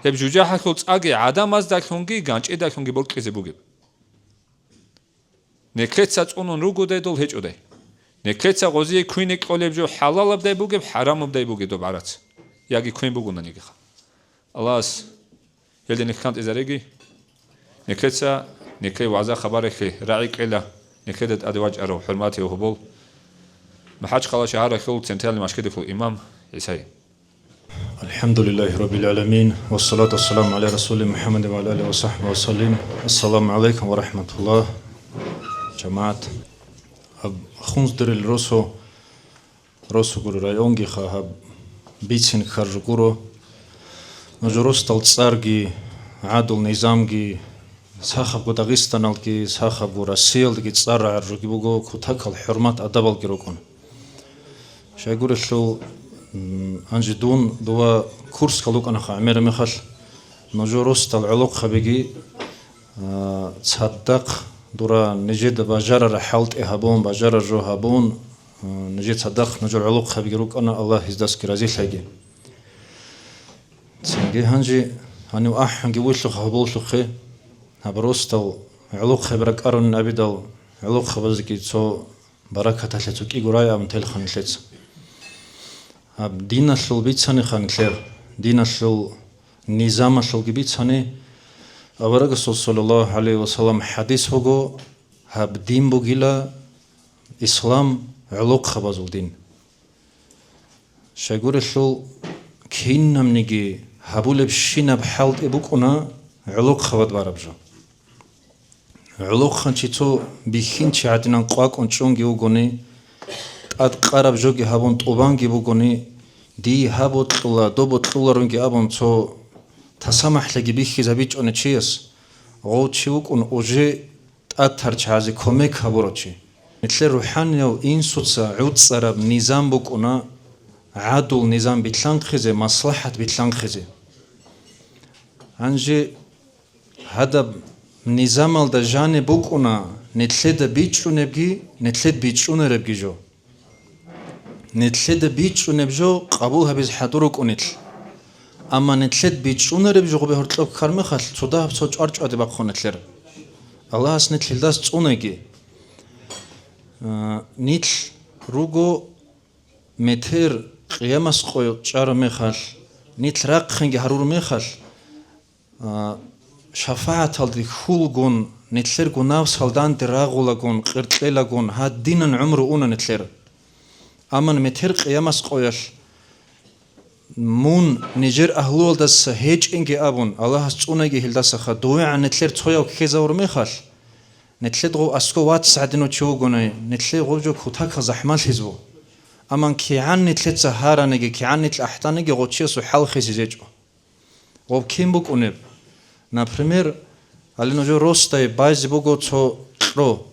ჰებ جوجاحხულ წაგი ადამას დახონგი განჭი დახონგი ბოლკიზე ბუგებ ნეკეცა წუნონ როგოდედოლ ჰეჭოდე ნეკეცა ღოზი ქვინი ყოლებჯო ჰალალაბდა ბუგებ ჰარამობდა ბუგედო ბარაც იაგი ქვინ ბუგუნა ნიგიხა ალას ელდენი ხანტ ეზარეგი ნეკეცა ნეკე ვაზა ხაბარეხი რაიყელა ნეკედეთ ადვაჭარო ჰურმათი ოხბოლ محاج خلاص شهر خلو تنتهي مشكلة في الإمام إسحاق. الحمد لله رب العالمين والصلاة والسلام على رسول محمد وعلى آله وصحبه وسلم. السلام عليكم ورحمة الله جماعة. خونز در الروسو گرو رایونگی خواهب بیتین خرج گرو نجروس تلتصارگی عادل نظامگی ساخب گو داغستانالگی ساخب گو راسیالگی تصار عرجگی بگو کتاکل حرمت ادبال گرو کن. شايقولشلو أنجدون دوا كورس كلوك أنا خامر مخل نجوروس تالعلوق خبيجي تصدق دورا نجد بجار رحلت إهابون بجار جو هابون نجد صدق نجور علوق خبيجي روك أنا الله يزدس كرازي حاجة تسنجي هنجي هني وأح هنجي ويشلو خبول شو خي هبروس تال علوق خبرك أرون أبيدال علوق خبزكي تو بركة تلتوك إيجوراي أم تلخن تلتس دين الشل بيتساني خانكلر دين الشل نظام الشل بيتساني أبرق صلى الله عليه وسلم حديث هو هب دين بوغيلا إسلام علوق خبازو دين شايقول الشل كين نمنيجي هبول بشينا بحالت إبوكونا علوق خباد باربجا علوق خانشيتو بيخين شعاتنا قواك ونشونجي وغوني اد قرب جوگی هابون توبانگی بگونی دی هابوت طلا دوبوت طلا رونگی آبون تو تسامح لگی بیخی زبیچ اون چیز او چیوک اون اوجه تأثر چهازی کمک هبورو چی مثل روحانی و این سوتسا عود سراب نظام بکونا عادل نظام بیتلان خیزه مصلحت بیتلان خیزه انجی هدب نظام الدا جانی بکونا نتلد بیچونه بگی نتلد بیچونه ربگی جو نتلد بيتشو نبجو قبولها بيز حضورك ونتل أما نتلد بيتشو نربجو قبي هرتلوك كارمخل صداها بصوج أرجو أدي باقخو نتلر الله اس نتل داس تونيجي نتل روغو متر قيامس قوي جار مخال نتل راق خنجي هرور مخال شفاعة هالدي خولغون نتلر غو نافس هالدان دي راغولاغون قرتليلاغون هاد دينن عمرو اونا نتلر أمن متر قيامس قويش مون نجر أهلول دس هيج إنجي أبون الله سوناجي هلدس خدوي عن نتلر تويا وكيزور مخال نتلر غو أسكو وات سعدنو تشوغوني نتلر غو جو كوتاك زحمال حزبو أمن كي عن نتلر سهارة نجي كي عن نتلر أحتان نجي غو تشيسو حال خيزيجو غو كيم بوك أونب نابريمير ألينو جو روستاي بايز بوغو تو رو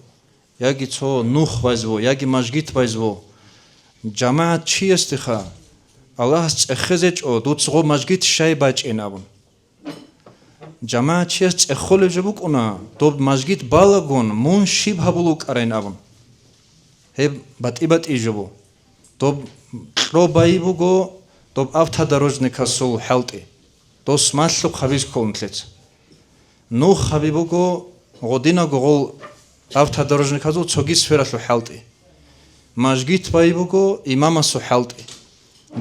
ياجي تو نوخ بايزبو ياجي ماجيت بايزبو جماعة چی استخا الله اخزج او دوتسغو مجگیت شای باچ اینابون جماعة چی است اخول جبوک اونا دوب مجگیت بالاگون مون شیب هبولوک ارینابون هب بات ایجبو دوب رو بایی بگو دوب افتا دروج نکاسول حلتی دوس ماللو خبیز کونتلیت نو خبی بگو غدینا گول افتا دروج نکاسول چوگی سفرالو حلتی ماجگیت بایی بگو امام سوحلتی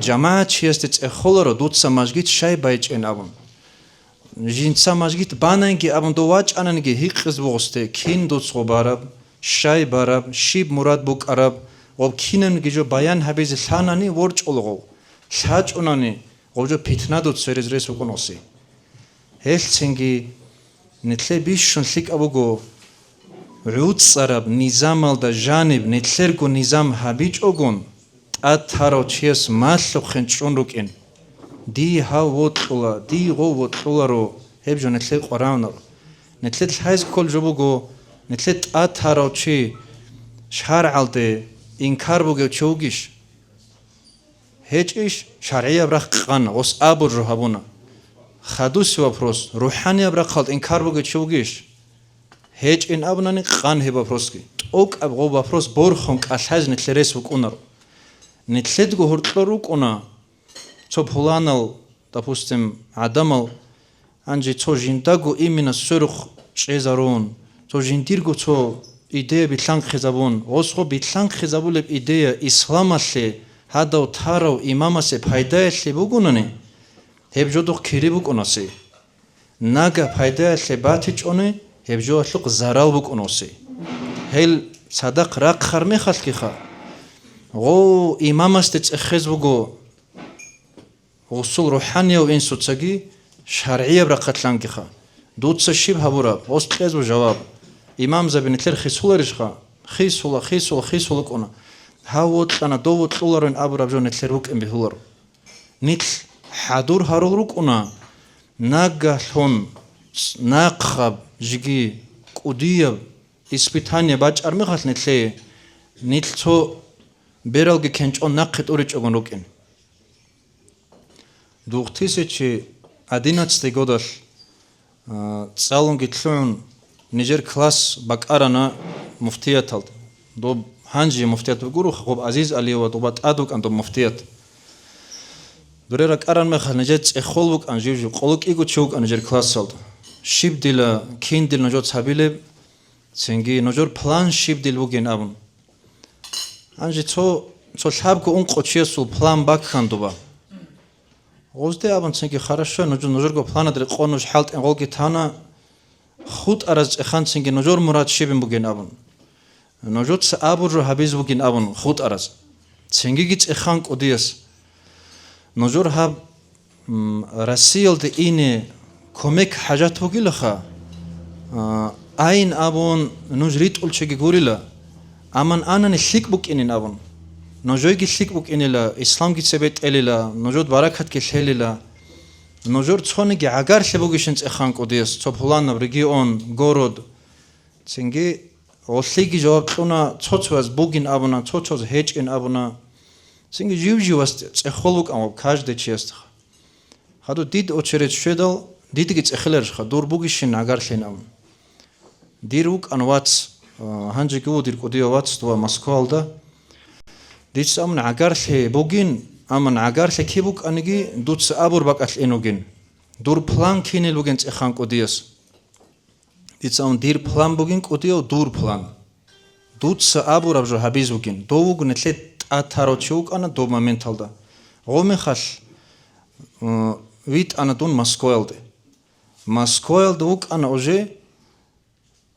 جماعت چیست اخولارو دوتسا ماجگیت شای بایچ این آبون جینسا ماجگیت باننگی آبون دو واج آننگی هیچ بوسته کین دوتسو بارب شای بارب شیب مراد بوک عرب و کیننگی جو بیان هبیز لانانی ورچ اولغو شاج اونانی و جو پیتنا دوتسو رز بکنوسی هل سنگی نتله بیشون لیک ابوگو عود صرب نظام الدا جانب نتلرگو نظام هبیج اوگون اتارو چیس مالو خنچون روکن دی ها وطولا دی غو وطولا رو هبجو نتلر قرآن رو نتلر حیز کل جبوگو نتلر اتارو چی شهر علده انکار بوگو چوگیش هیچ ایش شرعی ابرخ قان غص آبور رو هبونا خدوسی وپروس روحانی ابرخ خالد انکار بوگو چوگیش هیچ این آبنانی قان هی بپروس کی توک اب غو بپروس بور خونک اشهاز نتلرس بکنر нетледго хуртлорукуна цо пуланал допустим адамал анжи цо жиндагу именно сөрөх чезарун цо жиндиргу цо идея битланг хизабун осхо битланг хизабулеб идея исламалле хадау тарау имамасе пайдаалле бугунани хебжодух кирибукунаси нага пайдаалле батичоне хебжоаллук зарал букуноси хел садақ рақ харме халкиха го имамасте цехез буго усул рухания و инсуцаги шар'ия брақатлангиха дуца шиб хабура остез бу жаваб имам забинетлер хисуларишха хисула кона хавот ана довот уларен абраб жонетлер рук эмбихулар нит хадур харулрук уна нагахон нақхаб жиги кудия испытание бачар мехалнетле нилцо бералги кенчон нақхет уричогон рукен 2011 годал цалунги тлун Нижер класс бакарана муфтият алд до ханжи муфтият гуру хоб азиз алиева добат адук андо муфтият дурера каран мехал нижет эхолук анжижу қолук игу чук анжер класс алд шибдила киндил ножот сабиле ценги ножор план шибдил буген абун анжи цо лабку унқочиесул план бакхандуба озде абун ценги хорошо ножорго планадри қонуш халт энголги тана худ араз эхан ценги ножор мурад шибин буген абун ножот са абурро хабиз буген абун худ араз ценги гиц эхан кодиас ножор хаб расиялде ине комек хажат бугилаха айн абун ножрит улчеги гурила аман анани лик букинин абун ножойги лик букинила ислам гицебет элила ножот баракат ки хелила ножор цхонеги агар лебугишин цехан кодиас цопланав регион город ценги оллиги жаваптуна цоцваз бугин абуна цоцоз хечкин абуна ценги живживас цехолук ам каждый чест хаду дид очеред шедал дидги цехлерша дур бугишин агар ленам дирук анвац ханжигу дир кодиовац то Москвалда дич амн агар ле бугин аман агар ле кибук аниги дуц абур бакал энуген дур план кинел буген цехан кодиас дич ам дир план буген кодио дур план дуц абур абжо хабиз буген довуг нетле атаро чук ана до моменталда гоме хал вит ана дун Москвалде Москвалда ук ана уже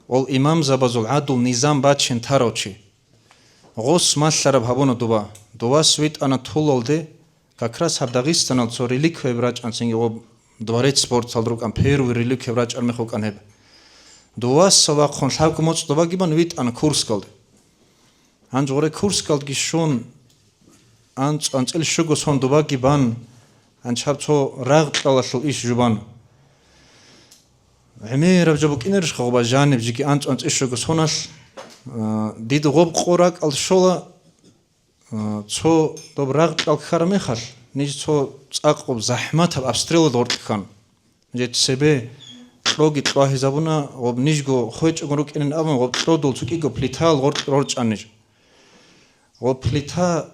ол имам забазул адул низам бачен тарочи гос маслараб хабуна дуба свит ана тулолде как раз Дагестанал цо реликвия врач ансинги го дворец спорт салдрук ам перу реликвия врач армехок анеб дуба сава хон лавк моц дуба гибан вит ана курс калд анжоре курс калд гишон анцел шуго сон дуба гибан анчарцо раг таласл иш жубан Амир абжабук инерш хоба жаниб жики анц ишуго сонал дид гоб қорак ал шола цо добраг ал хармехал ниж цо цақоб захмат обстрел дортхан жет себе логи тлахи забуна гоб нижго хойч гурук инен абан гоб тродол цукиго плитал горчаниж гоб плита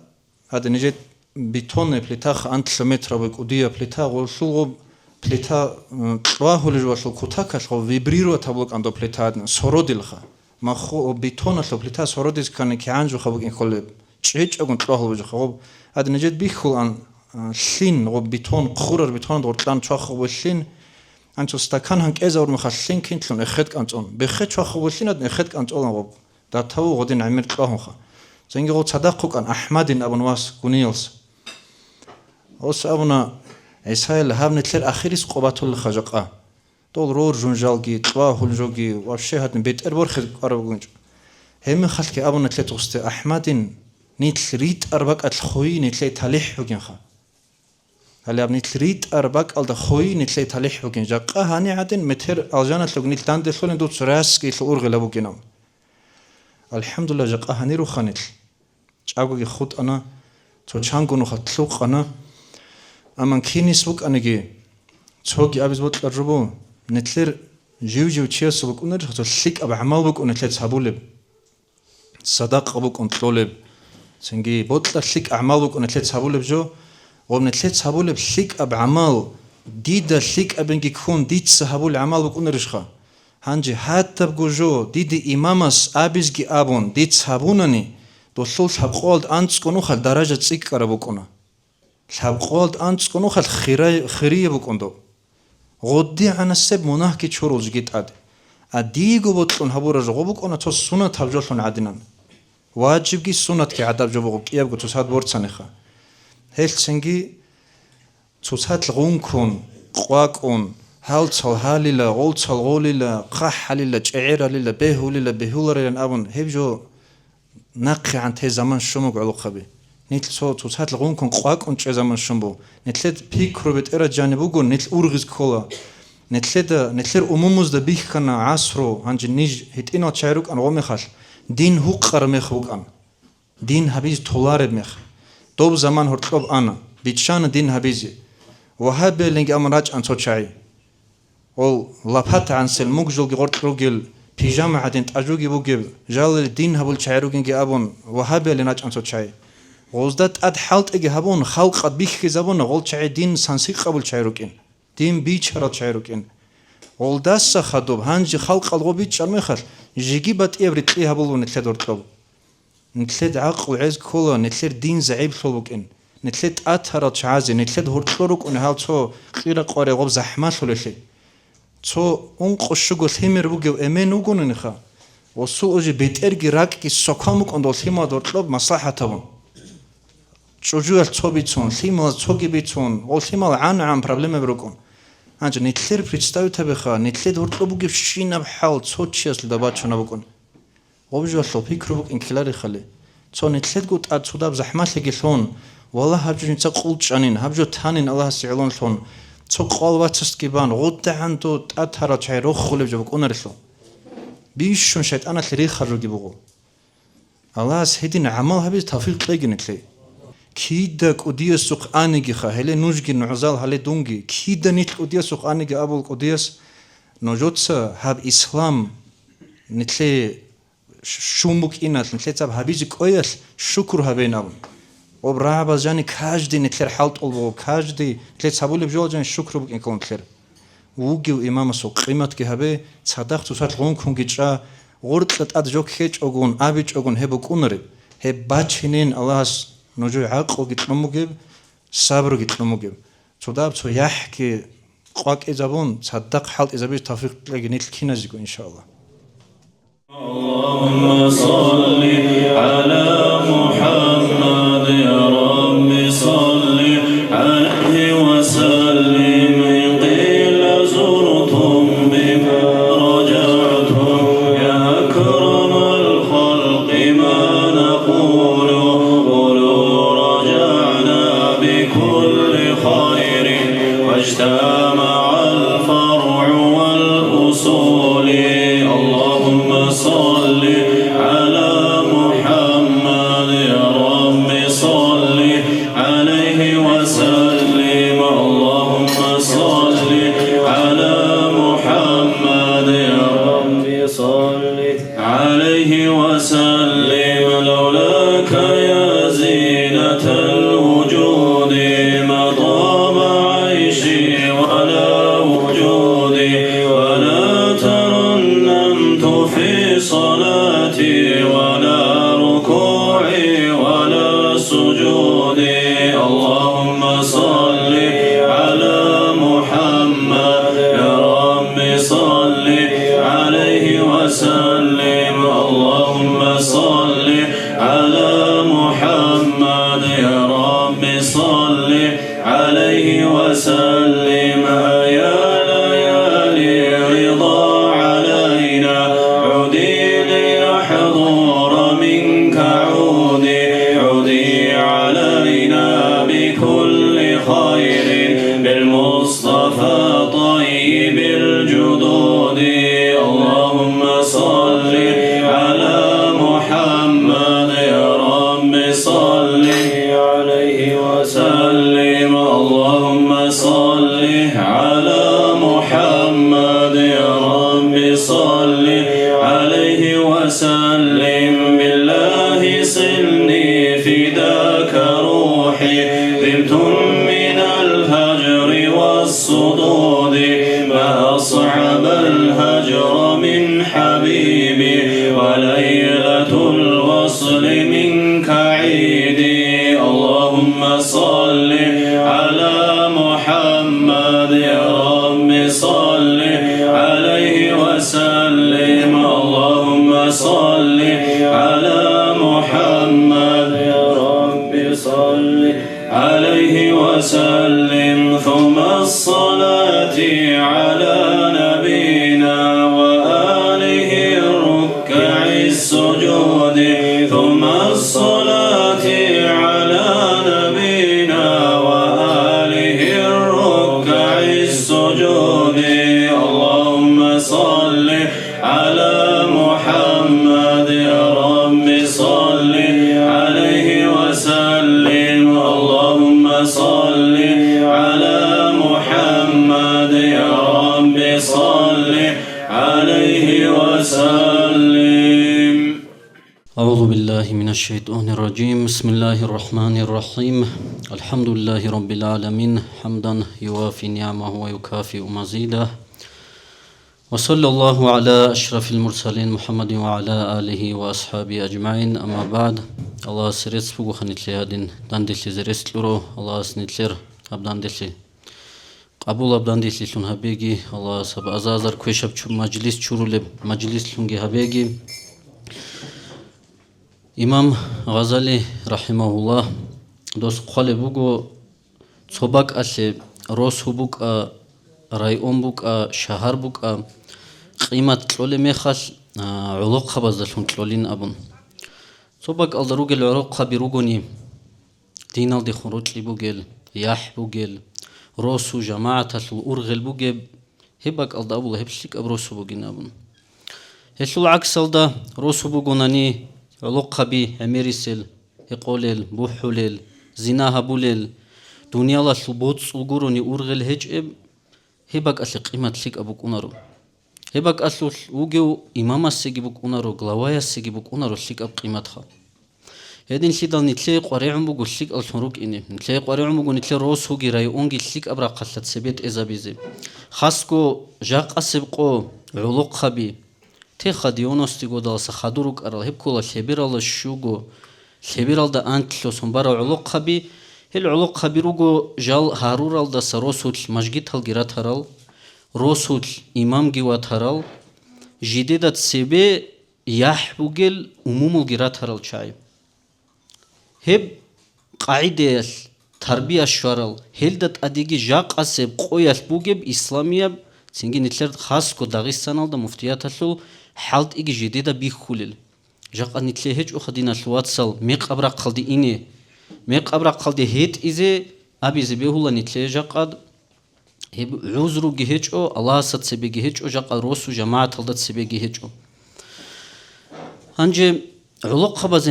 ад нижет бетонне плитах антилометровый кудия плита голсул плита тлахулж вашло кутакашло вибриро таблок андо плита сородилха махо бетонашло плита сородис кане кянжу хабук инхоле чечогун тлахулж хаб ад нижет бихул ан лин гоб бетон қурар бетон дортлан чахо лин анчо стакан ханк эзор махлин кинтлон эхет канцон бехет чахо лин ад эхет канцон гоб да тау годин амир тлахунха зенги го цадақук ан ахмадин абунвас гуниелс ос абуна Эсайл хавнетлер ахирис қобатул хажақа дол рор жунжалги тва хулжоги вообще хатн бетербор қарагунж хем халки абунетлет усте ахмадин нитл рит арбак ал хой нитле талих хугинха хали абнитл рит арбак ал да хой нитле талих хугин жақа хани хатин метер алжанатлуг нилтан делхолен дут срас кил ургелабугинам алхамдулилlah жақа хани руханил чагуги худ ана цо чангуну хатлуq ана аман кинисбук анеги цоги абизбут аржубу нетлер живжив чиасбук унер лик аб амалбук унетлет сабулеб садақ абук унтлолеб سنجي بطلة لك أعمالك أن تلت سابول بجو ومن تلت سابول بلك أب عمال ديدا لك أبنجي كون ديت سابول عمال بكون رشخا هنجي حتى بجو ديدي إمامس أبيزجي أبون ديت سابونني دوسول سابقولد أنت كونو خال درجة سيك كربوكونا سابقولد أنت كونو خال خيرية بكوندو غدي عن السب مناهكي تشوروز جيت أد أديجو بطلون هبورج غبوكونا تو سنة تبجلون عدنان واجب جي سنة كعدب جبوك يبغى تسهاد بورتسانخا هل سنجي تسهاد الغونكون قواكون هالتصل هاليلا غولتصل غوليلا قح هاليلا جعير هاليلا بهوليلا بهولريلا أبون هبجو نقي عن تي زمان شموك على خبي نتل صوت تسهاد الغونكون قواكون تي زمان شمبو نتلت بيكرو بيت إرا جانبوغو نتل أورغز كولا نتلر أموموز دا بيخ كان عصرو هنجي نيج هيت إنو تشايروك أن غومي خال دين هو قرمخ وقان دين هبيز طولار مخ دوب زمان هرطلب أنا بيتشان دين هبيزي وهاب لينج أمراج أن توشعي أو لابات عن سلموك جلجي غرطلوجل بيجامة عدين تأجوجي بوجب جال الدين هبول شعيروجي أبون وهاب ليناج أن توشعي غوزدات أد حالت إجي هبون خلق قد بيخ زبون غول شعي دين سانسيق قبول شعيروكين دين بيتشارات شعيروكين غولداس خدوب هانجي خلق الغوبيت شرمخل جيجيبات إبرت ليها بلو نتلد ورطلب نتلد عقل وعز كولا نتلد دين زعيب خلوك نتلد أتهرات شعازي نتلد هرطلوك ونهال تو خيرا قاري غوب زحمات ولشي تو انقو الشغل ثيمر بوغيو امين وغون نخا وصو اجي بيت ارغي راكي سوكاموك اندول ثيما دورطلب مصلحة تبون شجوع تو بيتون ثيما توغي بيتون ол ثيما عن проблемы بروكون أنت نتلر представить بخا نتلر ورطلبوك بشينا بحال صوتشيس لدبات شنا بكون وبجوا لوبيكروك إنكلاري خلي تو نتلر قط أتصدق زحمة لقيلون والله هبجوا نتقول شانين هبجوا تانين الله سيعلون لون تو قلبات تستقبان غد عنده أثر شيء روح خلي بجوك أنرسلون بيشون شيء أنا تري خرجي بقول الله سهدين عمل هبيز توفيق تلاقي نتلي كيدك وديس سوق آنيجي خا هلا نوجي نعزال هلا دونجي كيدا نيت وديس سوق آنيجي أبو وديس نوجوتس هاب إسلام نتلي شومك إنات نتلي تاب هبيزك أيش شكر هبينام وبرا بزاني كاجدي نتلي حالت ألبو كاجدي نتلي تابولي بجوجان شكر بك إنكم نتلي وجو إمام سوق قيمت كهبه صدق توسات غون كونجيتشا غورت أدجوك هيج أقون أبيج أقون هبوك أنرب هب باتشينين الله نجوي عقل جتنموجب صبر جتنموجب صداب سو يحكي قاك إزابون صدق حالت إزابيش توفيق لجنيت الكنزيكو إن شاء الله اللهم صل على محمد يا رب صل عليه وسلم قيل زرتم بما رجعتم يا أكرم الخلق ما نقول واجتمع الفرع والأصول اللهم صل على محمد يا رب صل عليه وسلم اللهم صل على محمد يا رب صل عليه وسلم لولاك يا زينة الوجود ما طاب عيشي ولا وجودي ولا ترنمت في صلاتي ولا ركوعي ولا سجودي اللهم صل على محمد يا رب صل عليه وسلم اللهم صل على محمد يا رب صل عليه وسلم يا ليالي رضا علينا عودي ليحضر منك عودي علينا بكل خير بالمصطفى طيب الجدود اللهم صل على محمد يا رب صل عليه وسلم اللهم صل على محمد يا رب صل عليه وسلم بالله صلني في حبيبي وليلة الوصل منك عيدي اللهم صل على محمد يا رب صل عليه وسلم اللهم صل على محمد يا رب صل عليه وسلم ثم الصلاة على نبينا وآله الركع السجود ثم الصلاة على نبينا وآله الركع السجود اللهم صل على محمد يا رب صل عليه وسلم اللهم صل على محمد يا رب صل عليه وسلم. أعوذ بالله من الشيطان الرجيم. بسم الله الرحمن الرحيم. الحمد لله رب العالمين حمدا يوافي نعمه ويكافئ مزيده وصلى الله على أشرف المرسلين محمد وعلى آله وأصحابه أجمعين. أما بعد الله سرس فوق خنيتلي هادين داندلي زرست لورو الله سنيتلر أبداندلي قبول أبداندلي لون هبيجي الله سب أزازر كويشب شو مجلس شورولب مجلس لونجي هبيجي إمام غزالي رحمه الله دوس قال بوجو صباك أسي روس هبوك رايون بوك شهر بوك قيمة تلولي ميخاش علوق خبز دلون تلولين أبون صباك الدروج العروق خبيروجوني دين الدي خروج لي بوجل ياح بوجل روسو جماعة الأورغل بوجب هبك الدابول هبشيك أبروسو بوجين أبون هشلو عكس الدا روسو بوجوناني علوق خبي أميريسل يقولل بوحولل زنا هبولل دنيا الله شلبوت سلجوروني أورغل هجب هبك أصل قيمة ليك أبوك أنارو هبك أصل وجو إمام السجي بوك أنارو غلاويا السجي بوك أنارو ليك أب قيمتها هذين شيء نتلاقي قريعم بوك ليك الشروق إني نتلاقي قريعم بوك نتلاقي روس هوجي رايونجي ليك أبرا قصة سبيت إذا بيزي خاصكو جاق أسبقو علوق خبي تخديونوس تيجو دال سخادوروك أرال هبكولا شبيرال الشوجو شبيرال دا أنتلو سنبارا علوق خبي هل علوق خبيروجو جال هارورال دا سروسوت مجيت هالجرات هرال روسوت إمام جوات هرال جديدة سبي يحبوجل أموم الجرات هرال شاي هب قاعدة تربية شوارل هل دت أديجي جاق أسب قوي بوجب إسلامية سنجي نتلر خاص كو داغستان دا مفتيات هلو حالت إيجي جديدة بيخولل جاق نتلر هج أخدين الواتسال ميق أبرا قلدي إني ميق أبرا قلدي هيت إذا أبي زبيهولا نتلر جاقاد هب عذرو جهجو الله سات سبي جهجو جاق روسو جماعة تلدت سبي جهجو أنجي علوق خبز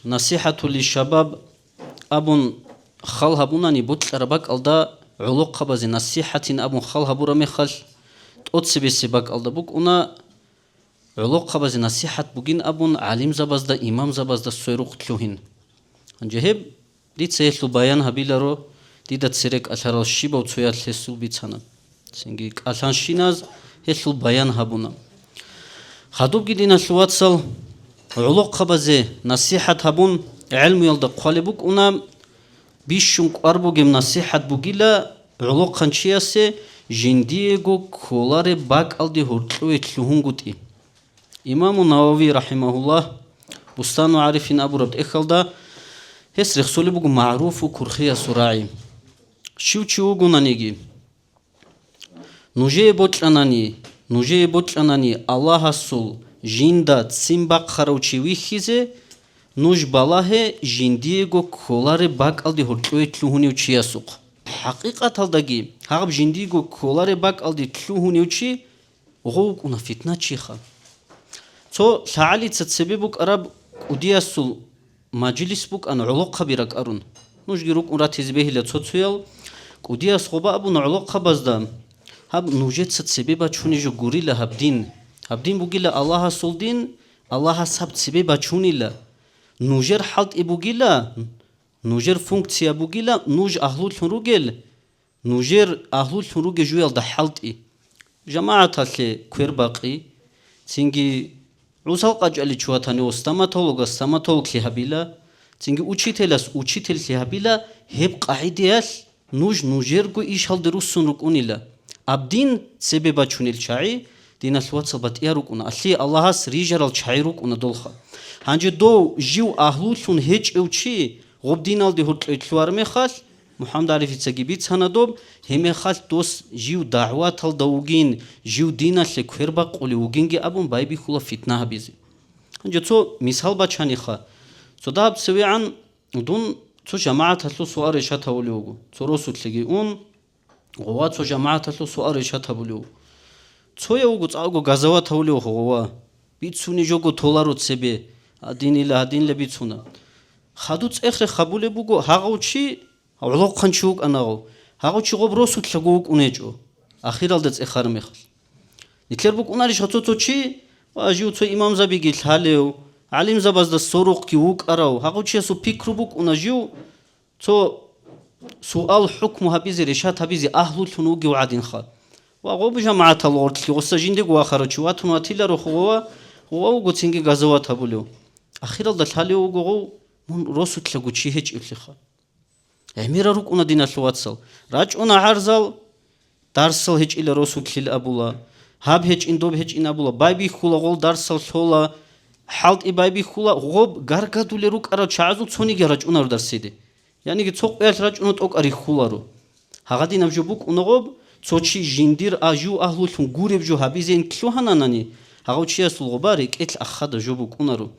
نصيحة للشباب أبون خال هبوناني بوتل ربك ألدا علوق خبز نصيحة أبون خال هبورا مخال تأتسبي سباك ألدا بوك أنا علوق خبز نصيحة بوجين أبون عالم زبازدا إمام زبازدا سويروق تلوهن أنجهب دي تسيحلو بيان هبيلارو دي تسيرك أشار الشيبا وتسويات لسول بيتسانا سنجي أشان شيناز هسلو بيان هبونا خدوب جدينا شواتسل علوق خبز نصيحة هبون علم يلدا قالبوك أنا بيشون قربوجم نصيحة بوجيلا علوق خنشياسه جنديغو كولار باك ألدي هرتلوي تلوهنغوتي إمام النووي رحمه الله بستان عارفين أبو ربط إخلدا هس رخصولي بوغو معروف وكرخية سراعي شو غنانيجي نوجي بوتلاناني الله السول جندا تسيمباق خروچي ويخيزي نوج بالاه جنديغو كولار باك ألدي هرتلوي تلوهنيو چياسوق حقيقة تلداجي هاغب جنديغو كولار باك ألدي تلوهنيو چي غوك ونا فتنة چيخا تو شعالي تسببك أراب ودياسول مجلس بوك أن علوق خبيرك أرون نوش جيروك أرات هزبه لتسوتسويل ودياس خوبا أبو علوق خبازدام هب نوجت تسببا چوني جو غوريلا هبدين بوغيلا الله سولدين الله سب تسببا چونيلا نوجر حالت بوغيلا نوجر فونكسيا بوغيلا نوج أهلول شنروجل نوجر أهلول شنروج جويل ده حالت جماعة اللي كوير باقي цинги усал қачали чуатани стоматолог лихабила цинги учитель лихабила хеб қаидеал нужергу ишал дерусун рукунила абдин себеба чунил чаи динал ватсал батия рукуна алли аллахас рижарал чаи рукуна долха ханжи до жив ахлулун хеч эвчи гобдинал ди хутлуар мехал Мухаммад Арифицаги бицанадоб хемехал дос жив даъватал даугин жив диналле кверба қули угинги абун байби хула фитна хабизи ханжи цо мисал бачаниха цо даб севиан дун цо жамаат халу суар решат хавулиугу цо росутлиги ун гова цо жамаат халу суар решат хавулиугу цо яугу цаугу газават хавулиугу гова бицуни жогу толарут себе адинле бицуна хадуц эхре хабулебугу хагучи Аллах ханчук анагу хагучи гоб росутлигуг унежо ахиралдец эхармех Нитлербук унариш хацуцучи ажиу цо имам забиги лалеу алим забазда соруq ки ук арау хагучи су пикрубук унажиу цо суал хукму хабизи решат хабизи ахлул тунуги вадин ха ва гоб жамаат алортли госажинде гу ахаручи ватун атила рохова гу цинги газават хабулу ахиралда лалеу гу мун росутлигучи хеч ифлиха Эмира рукуна диналлуатсал рачуна харзал дарсал хеч ила росутлил абула хаб хеч индоб хеч инабула байби хула гол дарсал сола халт и байби хула гоб гаргадуле рук ара чазу цони гарачуна дарсиди яни ки цоқ эл рачуна ток ари хулару хагадин авжубук уногоб цочи жиндир ажу ахлулун гуребжу хабизен клухананани хагучия сулгобари кетл ахада жубук унару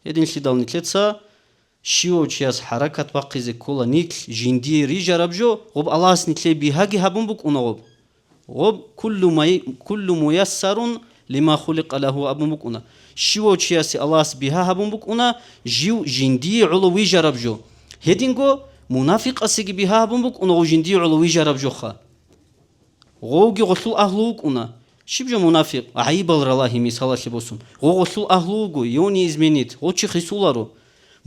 един шидал нитлеца Шиочиас харакат вақизе кола нитл жинди рижарабжо гоб аллас нитле бихаги хабун бук уногоб гоб куллу муяссарун лима хулиқа лаху абун бук уна шиочиаси аллас биха хабун бук уна жив жинди улу вижарабжо хединго мунафиқ асиги биха хабун бук уна жинди улу вижарабжо ха гоги гослу ахлук уна шибжо мунафиқ айбал ралахи мисаласи босун гослу ахлугу йони изменит очи хисулару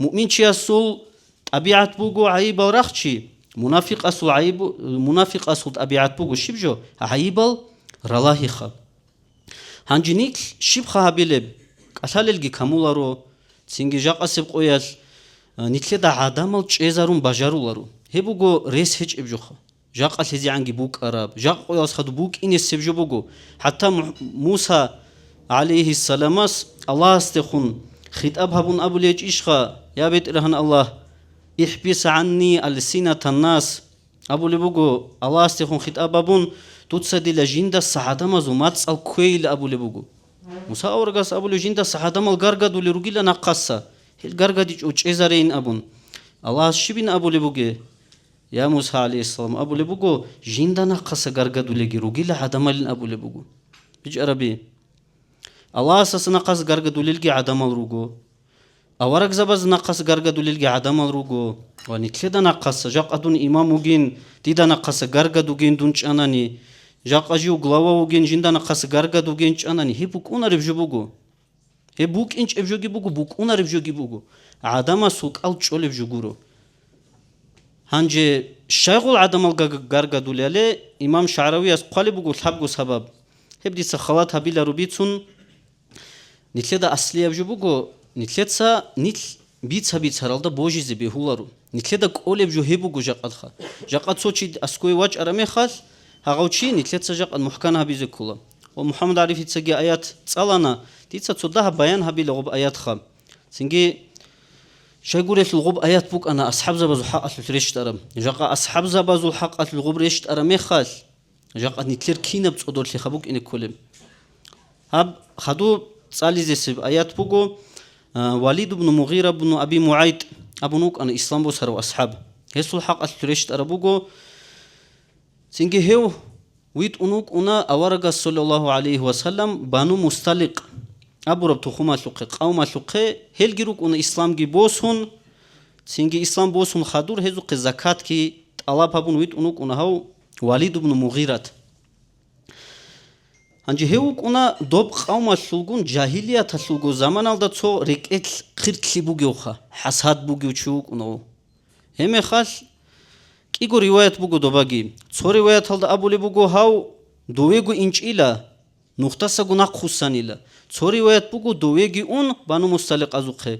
Мумин чиасул табиат бугу айбал рахчи мунафиқ асул табиат бугу шибжо айбал ралахиха ханжиник шибха хабилеб касалелги камуларо цинги жақасиб қоял нитледа адамал чезарун бажарулару хебугу рес хеч ибжоха жақал хезианги бук араб жақ қояс хаду бук инес себжо бугу хатта Муса алейхи саламас Аллах астехун خطاب هبون أبو ليج إشخا يا بيت رهن الله احبس عني ألسنة الناس أبو لبوجو الله استخون خطاب هبون تتصدي لجندا السعادة مزومات الكويل أبو لبوجو موسى أورجاس أبو لجندا السعادة مالجرجد ولرجيل نقصة الجرجد يجوج إزارين أبون الله شبين أبو لبوجو يا موسى عليه السلام أبو لبوجو جندا نقصة جرجد ولجي رجيل عدمال أبو لبوجو بيج عربي الله أساس نقص جرجدوليلجي عدم الرجو أورق زبز نقص جرجدوليلجي عدم الرجو ونتلدا نقص جاق أدون إمام وجين تيدا نقص جرجدوجين دونش أناني جاق أجيو غلاوا وجين جندا نقص جرجدوجينش أناني هي بوك أنا رفجو بوجو هي بوك إنش رفجوجي بوجو بوك أنا رفجوجي بوجو عدم سوق أو تشول رفجوجورو هنجي شغل عدم الجرجدوليله إمام شعراوي أسقالي بوجو الحبجو سبب هبدي سخالات هبيلا روبيتسون Нитледа асли авжубуго нитлеца нитл бица ралда божизе бехулару нитледа колебжу хебуго жақадха жақад сочи аской вач арамехал хагавчи нитлеца жақад мухкан хабизе кула о Мухаммад Арифицаги аят цалана тица цуда баян хабила гоб аят ха синги шайгуресл гоб аят бук ана асхаб забазу хақат рештарам жақа асхаб забазу хақат гоб рештарамехал жақад нитлер кинаб цодор хабук ине колем хаб хаду Цализесиб аят бугу Валид ибн Мугира ибн Аби Муайт абунук ана ислам босару асхаб хесул хақ асрешт арабугу синги хев вит унук уна аварага саллаллаху алейхи ва саллам бану мусталиқ абураб тухума луқи қавма луқи хелгирук уна исламги босун синги ислам босун хадур хезу қи закат ки талаб абун вит унук уна хав Валид ибн Мугират Анжи хеук уна доб қавма лулгун джахилият лулгу заман алда цо рекетл қиртли бугеуха хасад бугеу чук уна хеме хал киго риваят бугу добаги цо риваят алда абуле бугу хав дувегу инчила نقطة گناه خسانیلا چوری وید بگو دویگی اون بانو مستلق ازوخه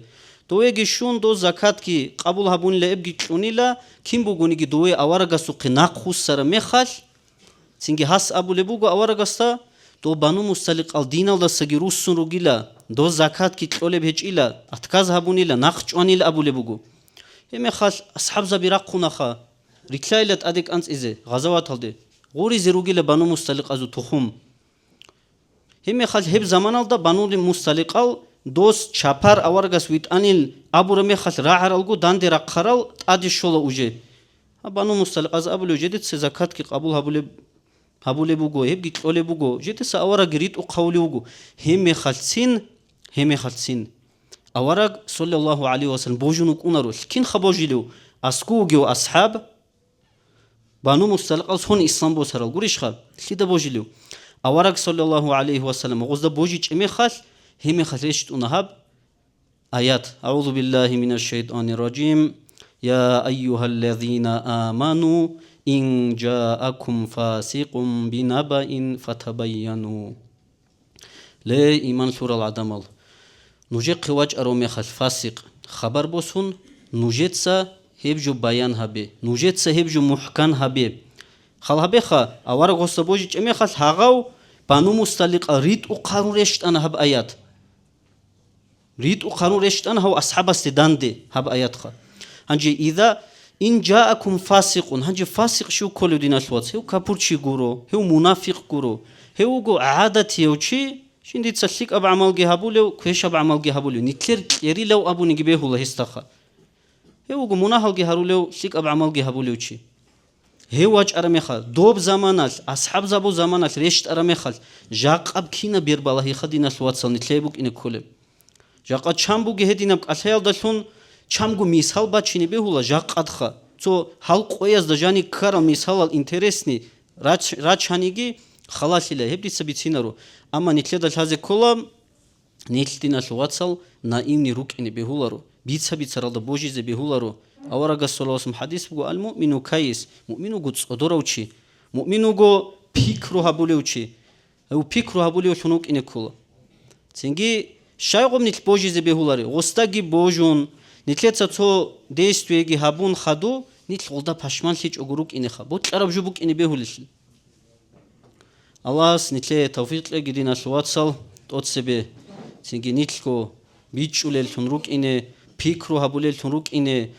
دویگی شون دو زکات کی قبول هبون لعبگی چونیلا کیم بگونیگی دوی آوارگاسوخه نق خسر میخال سینگی هست ابوله بگو آوارگاستا دو بانو مستلق ال دین ال دستگی روسون رو گیلا دو زکات کی چوله بهچیلا اتکاز هبونیلا نق چونیلا ابوله بگو میخال اصحاب زبیرق خونخا ریکلایلت ادیک انس ایزه غزوات هلده غوری زیروگیلا بانو مستلق ازو تخم همی خال هب زمان الدا بانو مستلقال دوست چپر آورگاس ویت انیل ابو رمی خال راعر الگو داندی رقرال ادی شولا اوجه بانو مستلق از ابو لوجدت زکات کی قبول هبوله بوگو هب گیت اوله بوگو جت س اورا گریت او قولی بوگو همی خالسین اورا صلی الله علیه و سلم بوجونو اونارو کین خبوجیلو اسکوگو اصحاب بانو مستلق از هون اسلام بو سرال گوریش خال لیدا بوجیلو اورا صلی الله علیه و سلم غزدا بوجی چمی خال همی خالشت اونهاب آیات اعوذ بالله من الشیطان الرجیم یا ایها الذين آمنوا إن جاءكم فاسق بنبأ فتبينوا لا إيمان سورة العدمل نوجي قواج أرومي خل فاسق خبر بوسون نوجيتسا هبجو بيان هبي نوجيتسا هبجو محكان هبي خل هبي خا أورا غوصة بوجي جميع خل هاغاو بانو مستلق ريت وقانون رشت أنا هب آيات ريت وقانون رشت أنا هو أصحاب استدان دي هب آيات خا هنجي إذا إن جاءكم فاسق هنجي فاسق شو كل دين الوات هو كابورشي غورو هو منافق غورو هو جو عادتي وشي شندي تسلك أب عمل جهابولو كيش أب عمل جهابولو نتلر يري لو أبو نجيبه الله هستخا هو جو مناهل جهارولو سلك أب عمل جهابولو شي هو واج أرميخال دوب زمانات أصحاب زبو زمانات ريشت أرميخال جاق أب كينا بير بالله خدينا الوات صل نتلبوك إن كله جاق شامبو جهدينا بأسهل دلون چамгу мисал бачини бехула жақадха цо халқояз дажани кара мисал интересни рачаниги халасила хебдиса бицинару ама нитледа хазе кола нитлтина шуатсал наимни рукини бехулару бица бицаралда божизе бехулару аварага саллаллаху хадис бу ал муъмину кайс муъмину гу цодоравчи муъмину гу пикру хабулевчи у пикру хабулев шунук ине кола цинги шайгом нитл божизе бехулари гостаги божун нитлеца цо действиеги хабун хаду нитл голда пашман хич огурук инеха бут араб жубук ине бехулиш Аллах нитле тавфиқле гидина шуатсал тот себе цинги нитлко бичулел тунрук ине пикру хабулел тунрук ине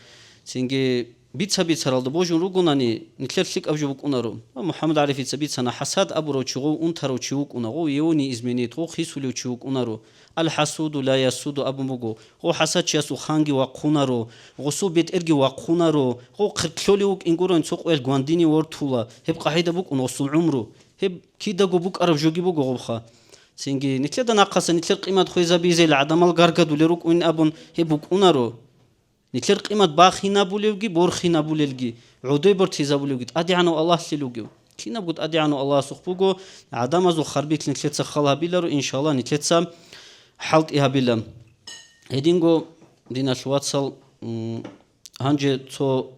цинги бица бицаралда божун ругунани нитлерлик авжубук унару Мухаммад арифи цабицана хасад абуро чугу унтаро чугук унагу еуни изменит го хисулю чугук унару الحسود لا يسود أبو مغو هو حسد شيسو خانجي وقونارو غسو بيت إرجي وقونارو هو قرطلوليوك إنغورو إنسوق ويل غوانديني ورطولا هب قاعدة بوك ونوصل عمرو هب كيدا بوك أرف جوجي بوك غبخا سينجي نتلا دا ناقصة نتلا قيمة خويزا بيزي العدم الغرقة لروك وين أبون هب بوك أونارو نتلا قيمة باخي نابوليوغي بورخي نابوليوغي عودي برتيزا بوليوغي أدي عنو الله سلوغيو كينا بقول أدي عنو الله سخبوغو عدم أزو خربيك نتلا تسخلها بيلارو إن شاء الله نتلا حلت إيها بالله هدينغو دينا شواتسال هنجي تو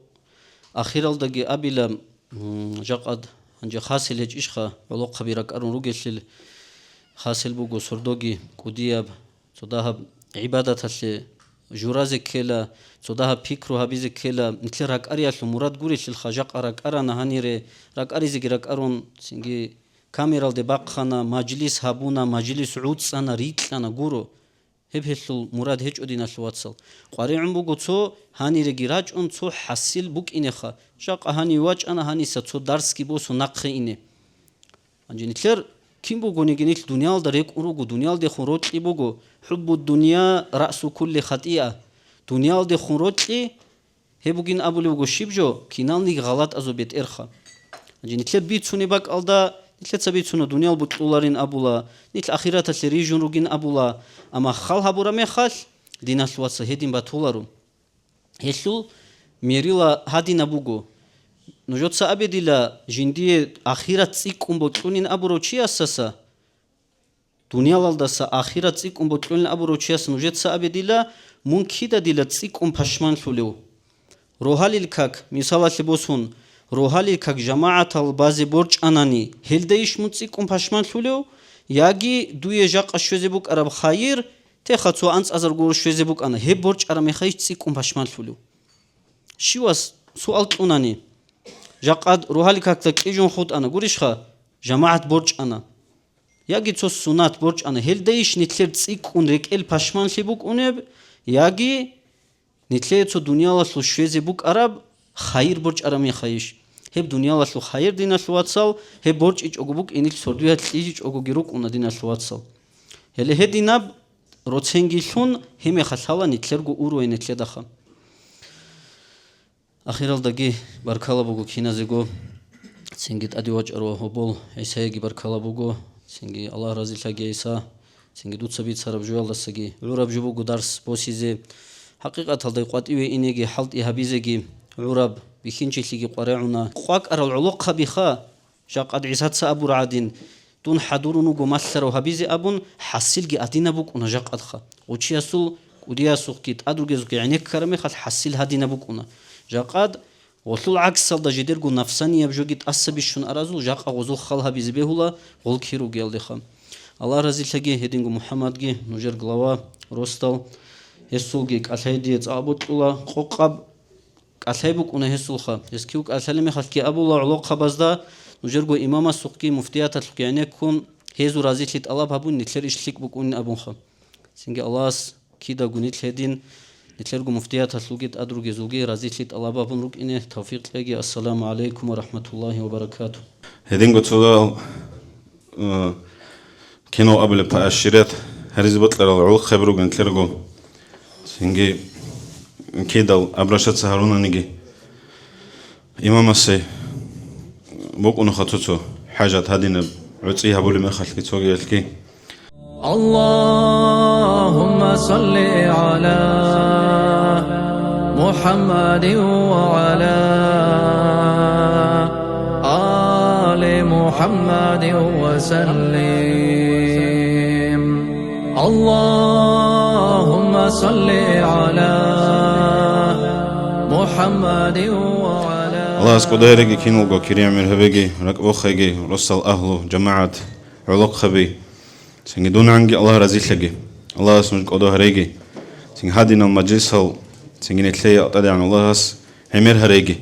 أخير الدقي أبيلا جاقد هنجي خاسل هج إشخا ولو خبيرك أرون روغيش خاسل بوغو سردوغي كودياب صداها عبادة اللي جورازي كيلا صداها بيكرو هابيزي كيلا نتلي راك أرياش مراد غوريش الخاجاق أراك أرانا هانيري راك أريزي راك أرون سنجي كاميرا دباق خانا مجلس هابونا مجلس عود سانا ريتلانا غورو هب هسل مراد هج أدينا شواتسل قاري عمبوغو تو هاني رجراج أن تو حسيل بوك إنخا شاق هاني واج أنا هاني ستو درس كي بوسو نقخ إنه أنجي نتلر كيم بوغو نيجي نتل دنيال دريك أروغو دنيال دي خروج لي بوغو حب الدنيا رأس كل خطيئة دنيال دي خروج لي هبوغين أبو لوغو شيبجو كينال نيجي غلط أزو بيت إرخا أنجي نتلر بيت سوني باك ألدا نتلت سبيت سنو دنيا البطولارين أبولا نتل أخيرات الريجون روجين أبولا أما خال هبورا مخال دينا سواتس هدين بطولارو هسلو ميريلا هادين أبوغو نجوت سأبديلا جندي أخيرات سيكم بطلونين أبورو چي أساسا دنيا لالدسا أخيرات سيكم بطلونين أبورو چي أساسا نجوت سأبديلا منكيدا ديلا سيكم پشمان شوليو روحالي الكاك مثالا لبوسون روحالي كاك جماعة البازي برج أناني هل دايش متسيكم پشمان شوليو яги дуе жаqa შვეზებუკ არაბ ხაირ თეხა ცო ანც აზარგურ შვეზებუკ ანა ჰე ბორჭ არა მეხაის ციკუმ ფაშმალფულუ შივას სუალ ყუნანი жақад рухали как-то кижон худ ана гуришха жамаат борч ана яги цо сунат борч ана хелдейш нитлер цикун рекел пашман либук унеб яги нитлер цо дунияла су швезе бук араб хайр борч арами хайш хеб дунияла су хайр дина суатсал хеб борч ич огубук инил сордуя ич огугирук уна дина суатсал хеле хединаб роценгилун хеме хасала нитлер гу уру инетледаха ახირალდაგი ბარქალაბუგო ქინაზეგო ცინგი ტადიოჭარო ჰობოლ ესაიგი ბარქალაბუგო ცინგი ალლა რაზილაგი ისა ცინგი დუცაბი ცარაბჯვალდასაგი ლურაბჯუბუგო დარს ბოსიზე ჰაყიყათალდა ყვატივე ინეგი ჰალტი ჰაბიზეგი ლურაბ ბიხინჩილიგი ყვარეუნა ყვაკ არალ ულუყ ხაბიხა ჟაყად ისაცა აბურადინ დუნ ჰადურუნუ გომასარო ჰაბიზე აბუნ ჰასილგი ადინაბუკ უნა ჟაყადხა უჩიასულ კუდიასუხკი ტადურგეზუკი ინეკ კარამე ხალ ჰასილ ჰადინაბუკ უნა жақад ғосул аксал да жедергу нафсани ябжогит асабишун аразул жақа ғозул халха бизбехула ғол киру гелдеха алла разилаги хедингу мухаммадги нужер глава ростал хесулги калхайди цабутула қоқаб калхайбук уна хесулха ескиук алхалими халки абула улоқ базда нужергу имама суқки муфтията лукянекун хезу разилит алла бабун нитлер ишлик бук ун абунха синги аллас кида гунит хедин نتلرجو مفتيات هسلوجيت أدرج زوجي رزيت الله بابن روك إنه توفيق لقي السلام عليكم ورحمة الله وبركاته. هدين قلت له كانوا قبل بأشيرات هريز بطلع العلق خبروا نتلرجو سنجي كيدا أبرشت سهرونا نجي إمام السي بوك خطوته حاجات هدين عطيها بولي ما خلك توجي الكي اللهم صل على محمد وعلى آل محمد وسلم اللهم صل على محمد وعلى الله سكوديرجي كينوغو كريم الهبيجي ركبوخيجي رسل أهله جماعة علق خبي سنجي دون عنجي الله رزيلجي الله سنجي قدو هريجي سنجي هادينا المجلس هو سنجي نتلي أطلع عن الله عمير هريجي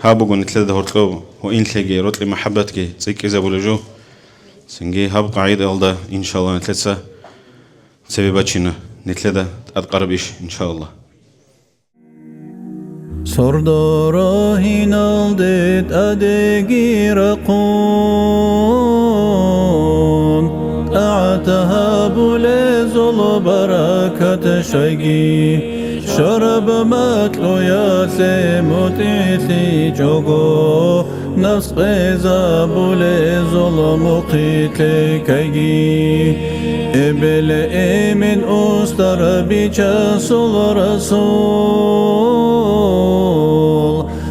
هابو نتلي ده هرتلو هو إن تلي رتلي محبتك تيك إذا بولجو سنجي هاب قاعد الله إن شاء الله نتلسه سبي باتشينا نتلي ده أتقربيش إن شاء الله صردره نالدت أدقي رقون أعتهاب لزل بركة شيقي شرب ماتلو يا سيموت إثي جوغو نفس قيزاب لزل مقيتي كيجي إبل إيمن أستر بجاسل رسول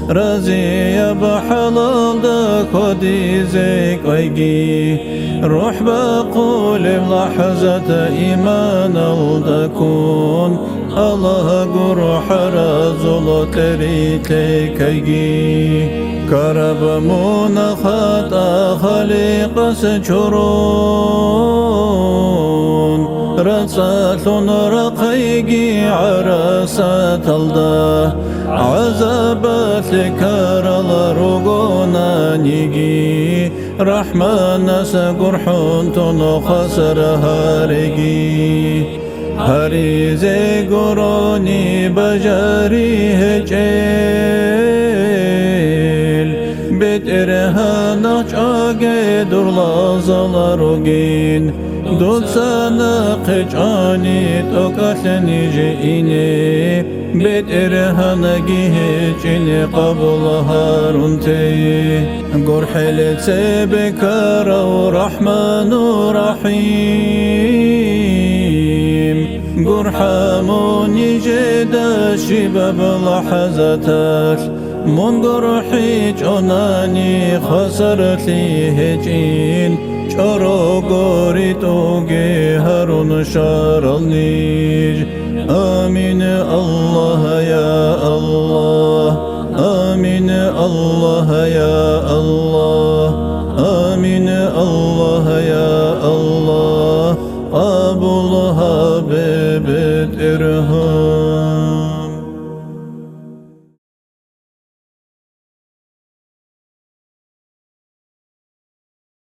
رزي بحلال دا خديزك ويجي روح بقول بلحظة إيمان الدكون الله قروح رزول تريتي كيجي كرب منخط خليق سجرون رسالون رقيقي عرسات الله عذابات لكار الرقونا نيجي رحمن سقرحون تنخسر هارجي هريزي قروني بجاري هجيل بترها نجاقي درلازالروجين دول سنة قجاني توقتني جئيني بترها نجيهجيني قبل هارونتي قرحلت بكار ورحمن رحيم قرحموني جدا شباب لحظتك من قرحي جناني خسرت لي هجين شرو قريتوغي هارون شارلنيج آمين الله يا الله آمين الله يا الله آمين الله يا الله قبولها ببيت إرهام